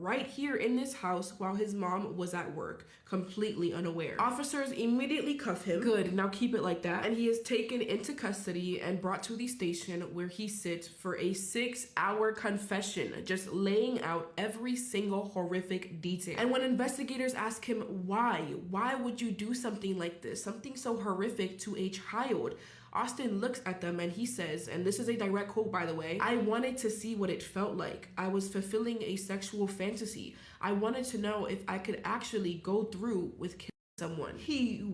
right here in this house while his mom was at work, completely unaware. Officers immediately cuff him. Good, now keep it like that. And he is taken into custody and brought to the station where he sits for a 6-hour confession, just laying out every single horrific detail. And when investigators ask him why would you do something like this, something so horrific to a child, Austin looks at them and he says, and this is a direct quote by the way, "I wanted to see what it felt like. I was fulfilling a sexual fantasy. I wanted to know if I could actually go through with killing someone."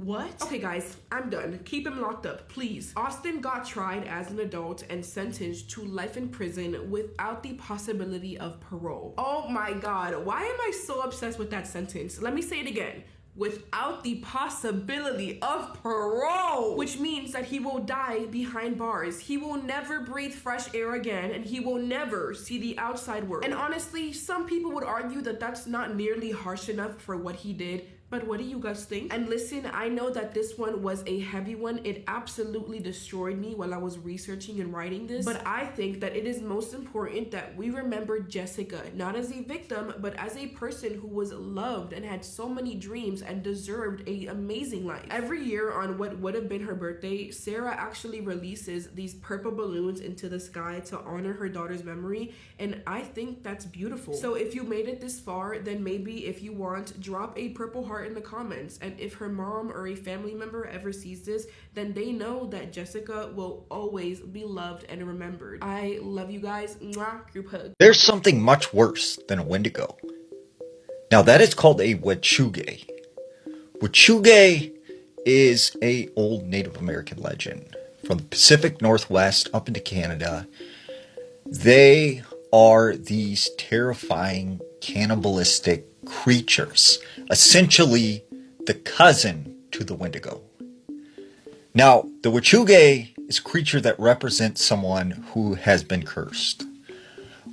What? Okay guys, I'm done. Keep him locked up, please. Austin got tried as an adult and sentenced to life in prison without the possibility of parole. Oh my God, why am I so obsessed with that sentence? Let me say it again. Without the possibility of parole, which means that he will die behind bars. He will never breathe fresh air again, and he will never see the outside world. And honestly, some people would argue that that's not nearly harsh enough for what he did. But what do you guys think? And listen, I know that this one was a heavy one. It absolutely destroyed me while I was researching and writing this. But I think that it is most important that we remember Jessica, not as a victim, but as a person who was loved and had so many dreams and deserved an amazing life. Every year on what would have been her birthday, Sarah actually releases these purple balloons into the sky to honor her daughter's memory. And I think that's beautiful. So if you made it this far, then maybe if you want, drop a purple heart in the comments, and if her mom or a family member ever sees this, then they know that Jessica will always be loved and remembered. I love you guys. Mwah, group hug. There's something much worse than a Wendigo. Now that is called a Wet'suwet'en. Wet'suwet'en is a old Native American legend from the Pacific Northwest up into Canada. They are these terrifying cannibalistic creatures, essentially the cousin to the Wendigo. Now, the Wet'suwet'en is a creature that represents someone who has been cursed.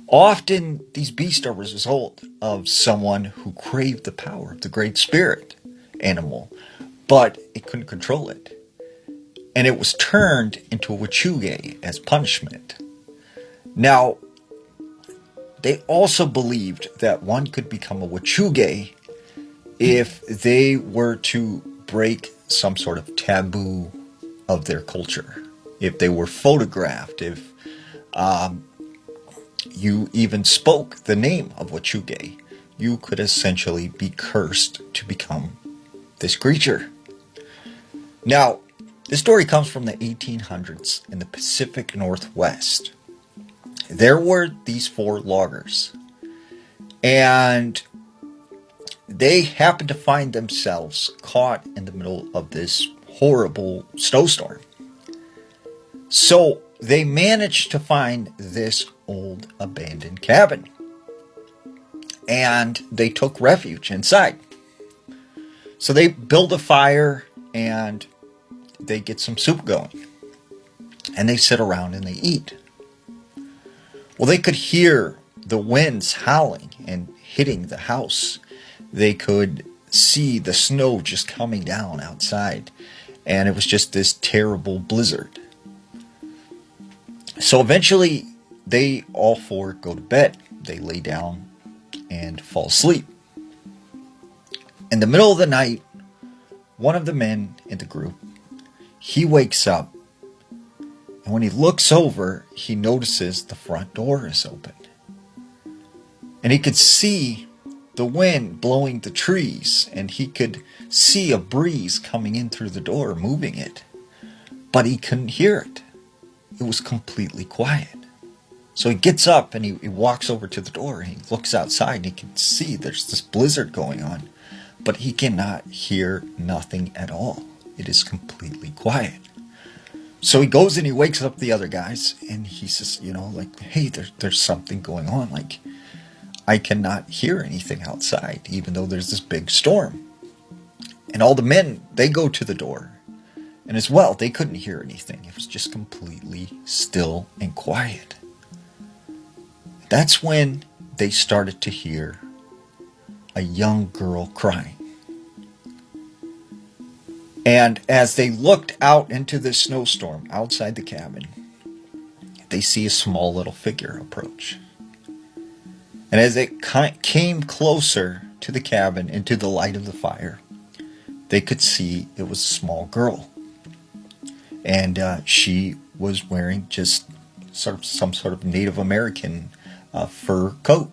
Often, these beasts are a result of someone who craved the power of the Great Spirit animal, but it couldn't control it. And it was turned into a Wet'suwet'en as punishment. Now, they also believed that one could become a Wet'suwet'en if they were to break some sort of taboo of their culture. If they were photographed, if you even spoke the name of Wet'suwet'en, you could essentially be cursed to become this creature. Now, this story comes from the 1800s in the Pacific Northwest. There were these 4 loggers, and they happened to find themselves caught in the middle of this horrible snowstorm. So they managed to find this old abandoned cabin, and they took refuge inside. So they build a fire and they get some soup going, and they sit around and they eat. Well, they could hear the winds howling and hitting the house. They could see the snow just coming down outside. And it was just this terrible blizzard. So eventually, they all 4 go to bed. They lay down and fall asleep. In the middle of the night, one of the men in the group, he wakes up. And when he looks over, he notices the front door is open. And he could see the wind blowing the trees, and he could see a breeze coming in through the door, moving it. But he couldn't hear it. It was completely quiet. So he gets up and he walks over to the door and he looks outside and he can see there's this blizzard going on. But he cannot hear nothing at all. It is completely quiet. So he goes and he wakes up the other guys and he says, like, hey, there's something going on. Like, I cannot hear anything outside, even though there's this big storm. And all the men, they go to the door. And as well, they couldn't hear anything. It was just completely still and quiet. That's when they started to hear a young girl crying. And as they looked out into the snowstorm outside the cabin, they see a small little figure approach. And as it came closer to the cabin into the light of the fire, they could see it was a small girl. And she was wearing just some sort of Native American fur coat.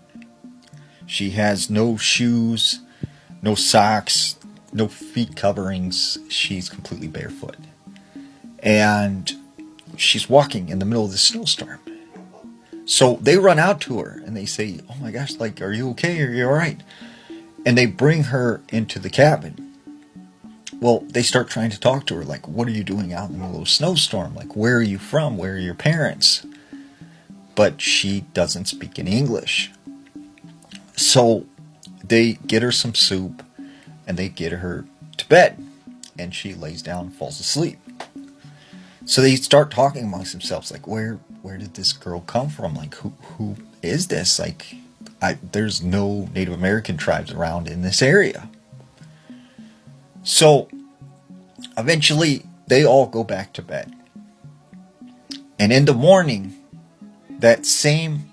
She has no shoes, no socks, no feet coverings. She's completely barefoot. And she's walking in the middle of the snowstorm. So they run out to her and they say, "Oh my gosh, like, are you okay? Are you all right?" And they bring her into the cabin. Well, they start trying to talk to her, like, "What are you doing out in the middle of a snowstorm? Like, where are you from? Where are your parents?" But she doesn't speak any English. So they get her some soup and they get her to bed. And she lays down and falls asleep. So they start talking amongst themselves, like, where did this girl come from? Like, who is this? Like, there's no Native American tribes around in this area. So eventually they all go back to bed. And in the morning, that same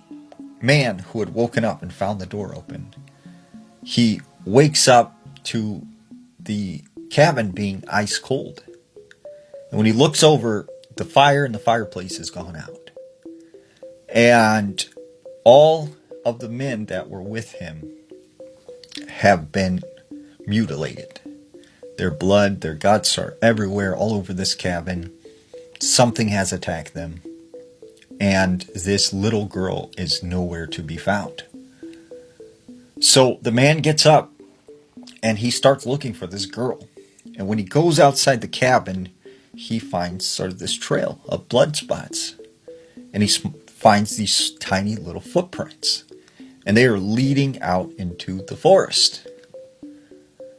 man who had woken up and found the door open, he wakes up to the cabin being ice cold. And when he looks over, the fire in the fireplace has gone out. And all of the men that were with him have been mutilated. Their blood, their guts are everywhere, all over this cabin. Something has attacked them. And this little girl is nowhere to be found. So the man gets up and he starts looking for this girl. And when he goes outside the cabin, he finds sort of this trail of blood spots. And he finds these tiny little footprints. And they are leading out into the forest.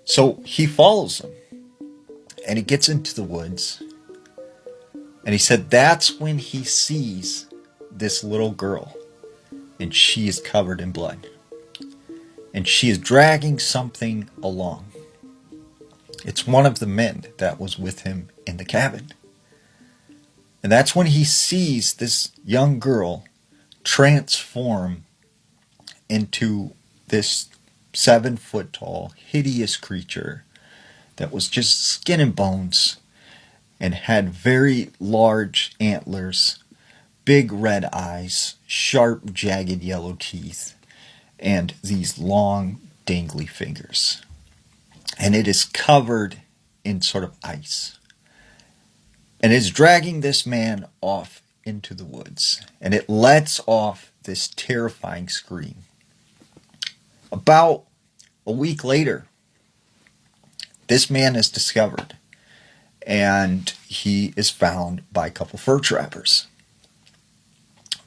So he follows them. And he gets into the woods. And he said that's when he sees this little girl. And she is covered in blood. And she is dragging something along. It's one of the men that was with him in the cabin. And that's when he sees this young girl transform into this 7-foot tall, hideous creature that was just skin and bones and had very large antlers, big red eyes, sharp, jagged yellow teeth, and these long, dangly fingers. And it is covered in sort of ice. And is dragging this man off into the woods. And it lets off this terrifying scream. About a week later, this man is discovered. And he is found by a couple fur trappers.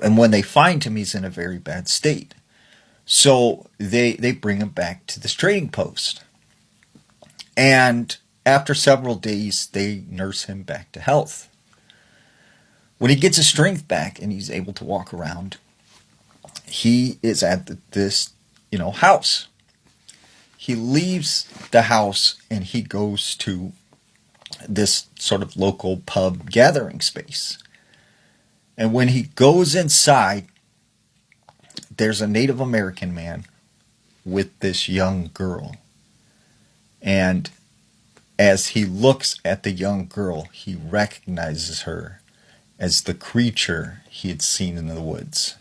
And when they find him, he's in a very bad state. So they bring him back to this trading post. And after several days, they nurse him back to health. When he gets his strength back and he's able to walk around, he is at this house. He leaves the house and he goes to this sort of local pub gathering space. And when he goes inside, there's a Native American man with this young girl. And as he looks at the young girl, he recognizes her as the creature he had seen in the woods.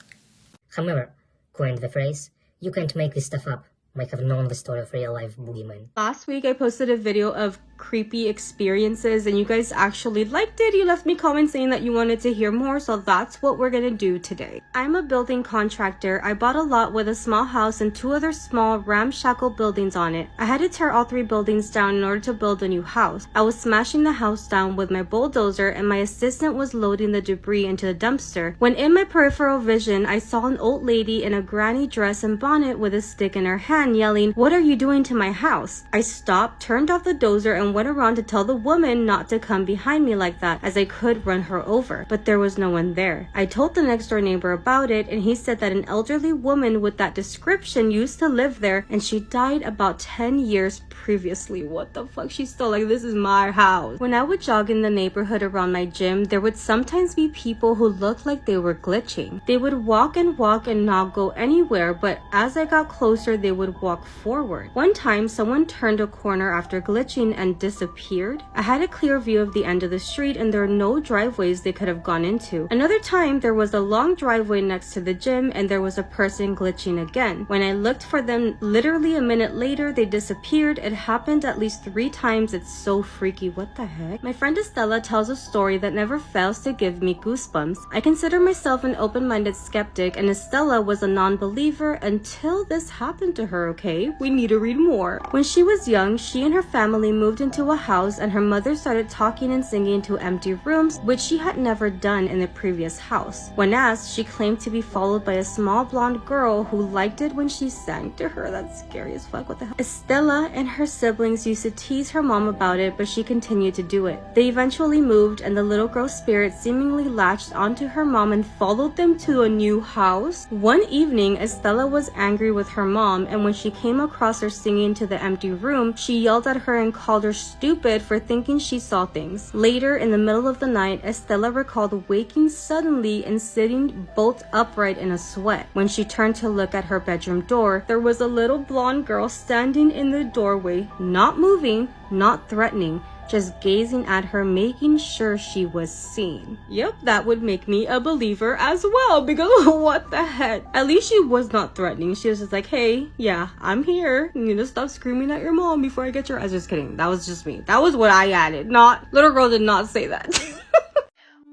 However, according to the phrase, you can't make this stuff up, might have known the story of real-life boogeyman. Last week I posted a video of creepy experiences and you guys actually liked it. You left me comments saying that you wanted to hear more, so that's what we're gonna do today. I'm a building contractor. I bought a lot with a small house and 2 other small ramshackle buildings on it. I had to tear all 3 buildings down in order to build a new house. I was smashing the house down with my bulldozer and my assistant was loading the debris into the dumpster when in my peripheral vision I saw an old lady in a granny dress and bonnet with a stick in her hand yelling, "What are you doing to my house?" I stopped, turned off the dozer, and and went around to tell the woman not to come behind me like that, as I could run her over, but there was no one there. I told the next door neighbor about it, and he said that an elderly woman with that description used to live there, and she died about 10 years previously. What the fuck? She's still like, this is my house. When I would jog in the neighborhood around my gym, there would sometimes be people who looked like they were glitching. They would walk and not go anywhere, but as I got closer, they would walk forward. One time, someone turned a corner after glitching and disappeared. I had a clear view of the end of the street, and there are no driveways they could have gone into. Another time, there was a long driveway next to the gym, and there was a person glitching again. When I looked for them, literally a minute later, they disappeared. It happened at least 3 times. It's so freaky. What the heck? My friend Estella tells a story that never fails to give me goosebumps. I consider myself an open-minded skeptic, and Estella was a non-believer until this happened to her, okay? We need to read more. When she was young, she and her family moved into a house, and her mother started talking and singing to empty rooms, which she had never done in the previous house. When asked, she claimed to be followed by a small blonde girl who liked it when she sang to her. That's scary as fuck. What the hell? Estella and her siblings used to tease her mom about it, but she continued to do it. They eventually moved, and the little girl's spirit seemingly latched onto her mom and followed them to a new house. One evening, Estella was angry with her mom, and when she came across her singing to the empty room, she yelled at her and called her stupid for thinking she saw things. Later, in the middle of the night, Estella recalled waking suddenly and sitting bolt upright in a sweat. When she turned to look at her bedroom door, there was a little blonde girl standing in the doorway, not moving, not threatening, just gazing at her, making sure she was seen. Yep, that would make me a believer as well, because what the heck? At least she was not threatening. She was just like, hey, yeah, I'm here. You need to stop screaming at your mom before I get your ass. Just kidding. That was just me. That was what I added. Not, little girl did not say that.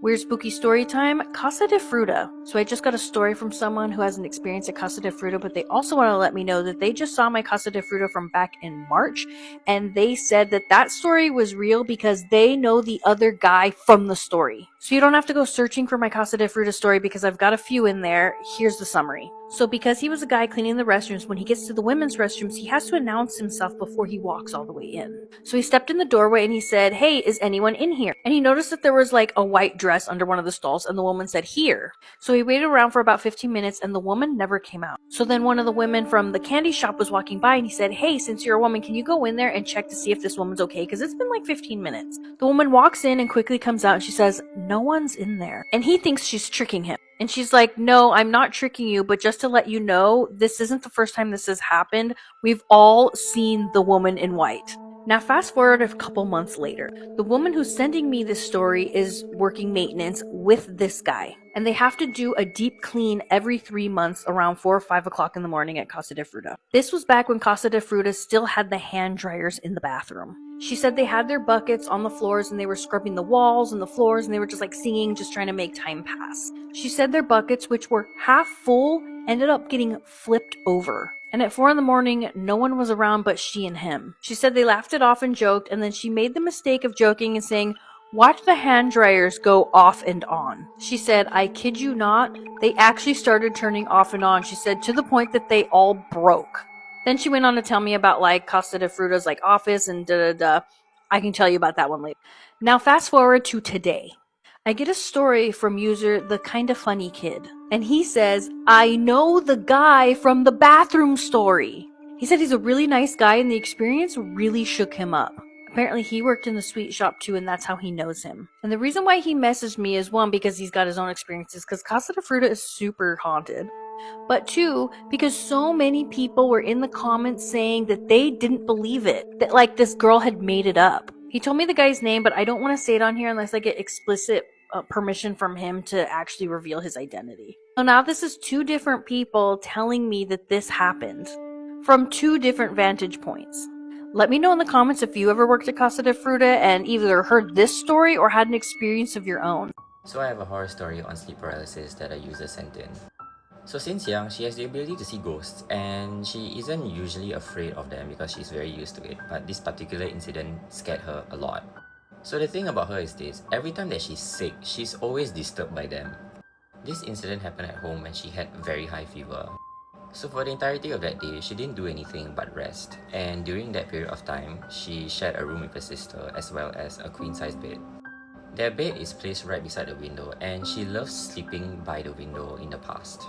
Weird spooky story time, Casa de Fruta. So I just got a story from someone who has an experience at Casa de Fruta, but they also want to let me know that they just saw my Casa de Fruta from back in March, and they said that that story was real because they know the other guy from the story. So you don't have to go searching for my Casa de Fruta story because I've got a few in there. Here's the summary. So because he was a guy cleaning the restrooms, when he gets to the women's restrooms, he has to announce himself before he walks all the way in. So he stepped in the doorway and he said, hey, is anyone in here? And he noticed that there was like a white dress under one of the stalls, and the woman said, here. So he waited around for about 15 minutes and the woman never came out. So then one of the women from the candy shop was walking by and he said, hey, since you're a woman, can you go in there and check to see if this woman's okay? Because it's been like 15 minutes. The woman walks in and quickly comes out and she says, no one's in there. And he thinks she's tricking him. And she's like, no, I'm not tricking you, but just to let you know, this isn't the first time this has happened. We've all seen the woman in white. Now fast forward a couple months later. The woman who's sending me this story is working maintenance with this guy. And they have to do a deep clean every 3 months around 4 or 5 o'clock in the morning at Casa de Fruta. This was back when Casa de Fruta still had the hand dryers in the bathroom. She said they had their buckets on the floors and they were scrubbing the walls and the floors and they were just like singing, just trying to make time pass. She said their buckets, which were half full, ended up getting flipped over. And at 4 in the morning, no one was around but she and him. She said they laughed it off and joked, and then she made the mistake of joking and saying, watch the hand dryers go off and on. She said, I kid you not, they actually started turning off and on. She said, to the point that they all broke. Then she went on to tell me about like Casa de Fruta's like office and da-da-da. I can tell you about that one later. Now fast forward to today. I get a story from user The Kinda Funny Kid. And he says, I know the guy from the bathroom story. He said he's a really nice guy and the experience really shook him up. Apparently he worked in the sweet shop too, and that's how he knows him. And the reason why he messaged me is, one, because he's got his own experiences, because Casa de Fruta is super haunted. But 2, because so many people were in the comments saying that they didn't believe it. That like this girl had made it up. He told me the guy's name, but I don't want to say it on here unless I get explicit permission from him to actually reveal his identity. So now this is 2 different people telling me that this happened from 2 different vantage points. Let me know in the comments if you ever worked at Casa de Fruta and either heard this story or had an experience of your own. So I have a horror story on sleep paralysis that a user sent in. So since young, she has the ability to see ghosts, and she isn't usually afraid of them because she's very used to it, but this particular incident scared her a lot. So the thing about her is this, every time that she's sick, she's always disturbed by them. This incident happened at home when she had very high fever. So for the entirety of that day, she didn't do anything but rest, and during that period of time, she shared a room with her sister as well as a queen-size bed. Their bed is placed right beside the window, and she loved sleeping by the window in the past.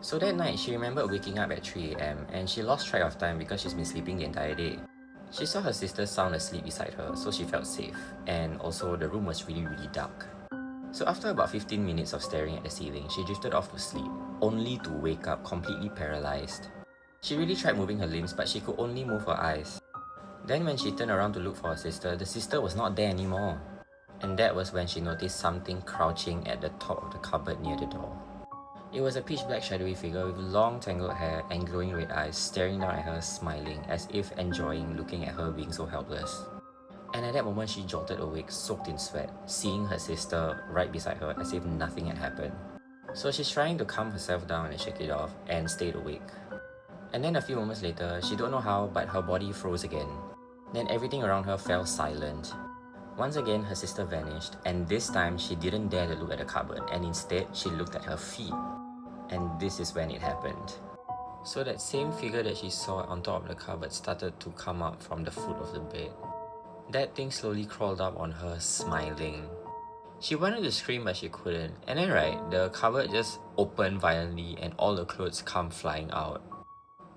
So that night, she remembered waking up at 3 AM and she lost track of time because she's been sleeping the entire day. She saw her sister sound asleep beside her, so she felt safe, and also the room was really dark. So after about 15 minutes of staring at the ceiling, she drifted off to sleep, only to wake up completely paralyzed. She really tried moving her limbs, but she could only move her eyes. Then when she turned around to look for her sister, the sister was not there anymore. And that was when she noticed something crouching at the top of the cupboard near the door. It was a pitch black shadowy figure with long tangled hair and glowing red eyes staring down at her, smiling as if enjoying looking at her being so helpless. And at that moment, she jolted awake, soaked in sweat, seeing her sister right beside her as if nothing had happened. So she's trying to calm herself down and shake it off, and stayed awake. And then a few moments later, she don't know how, but her body froze again. Then everything around her fell silent. Once again, her sister vanished, and this time she didn't dare to look at the cupboard, and instead she looked at her feet. And this is when it happened. So that same figure that she saw on top of the cupboard started to come up from the foot of the bed. That thing slowly crawled up on her, smiling. She wanted to scream, but she couldn't. And then the cupboard just opened violently and all the clothes come flying out.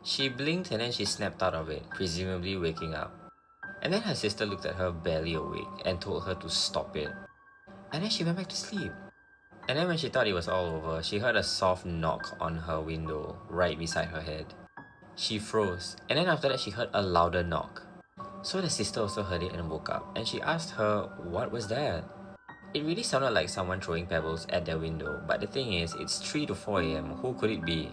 She blinked and then she snapped out of it, presumably waking up. And then her sister looked at her barely awake and told her to stop it. And then she went back to sleep. And then when she thought it was all over, she heard a soft knock on her window right beside her head. She froze, and then after that she heard a louder knock. So the sister also heard it and woke up, and she asked her, what was that? It really sounded like someone throwing pebbles at their window, but the thing is, it's 3 to 4 AM, who could it be?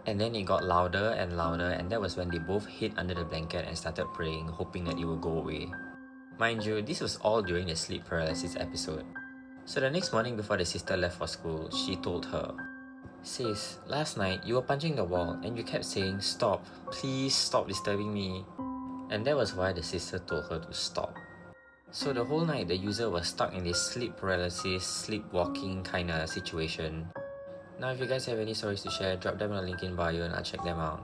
And then it got louder and louder, and that was when they both hid under the blanket and started praying, hoping that it would go away. Mind you, this was all during the sleep paralysis episode. So the next morning before the sister left for school, she told her, "Sis, last night you were punching the wall and you kept saying, 'Stop, please stop disturbing me.'" And that was why the sister told her to stop. So the whole night the user was stuck in this sleep paralysis, sleepwalking kind of situation. Now if you guys have any stories to share, drop them in the link in bio and I'll check them out.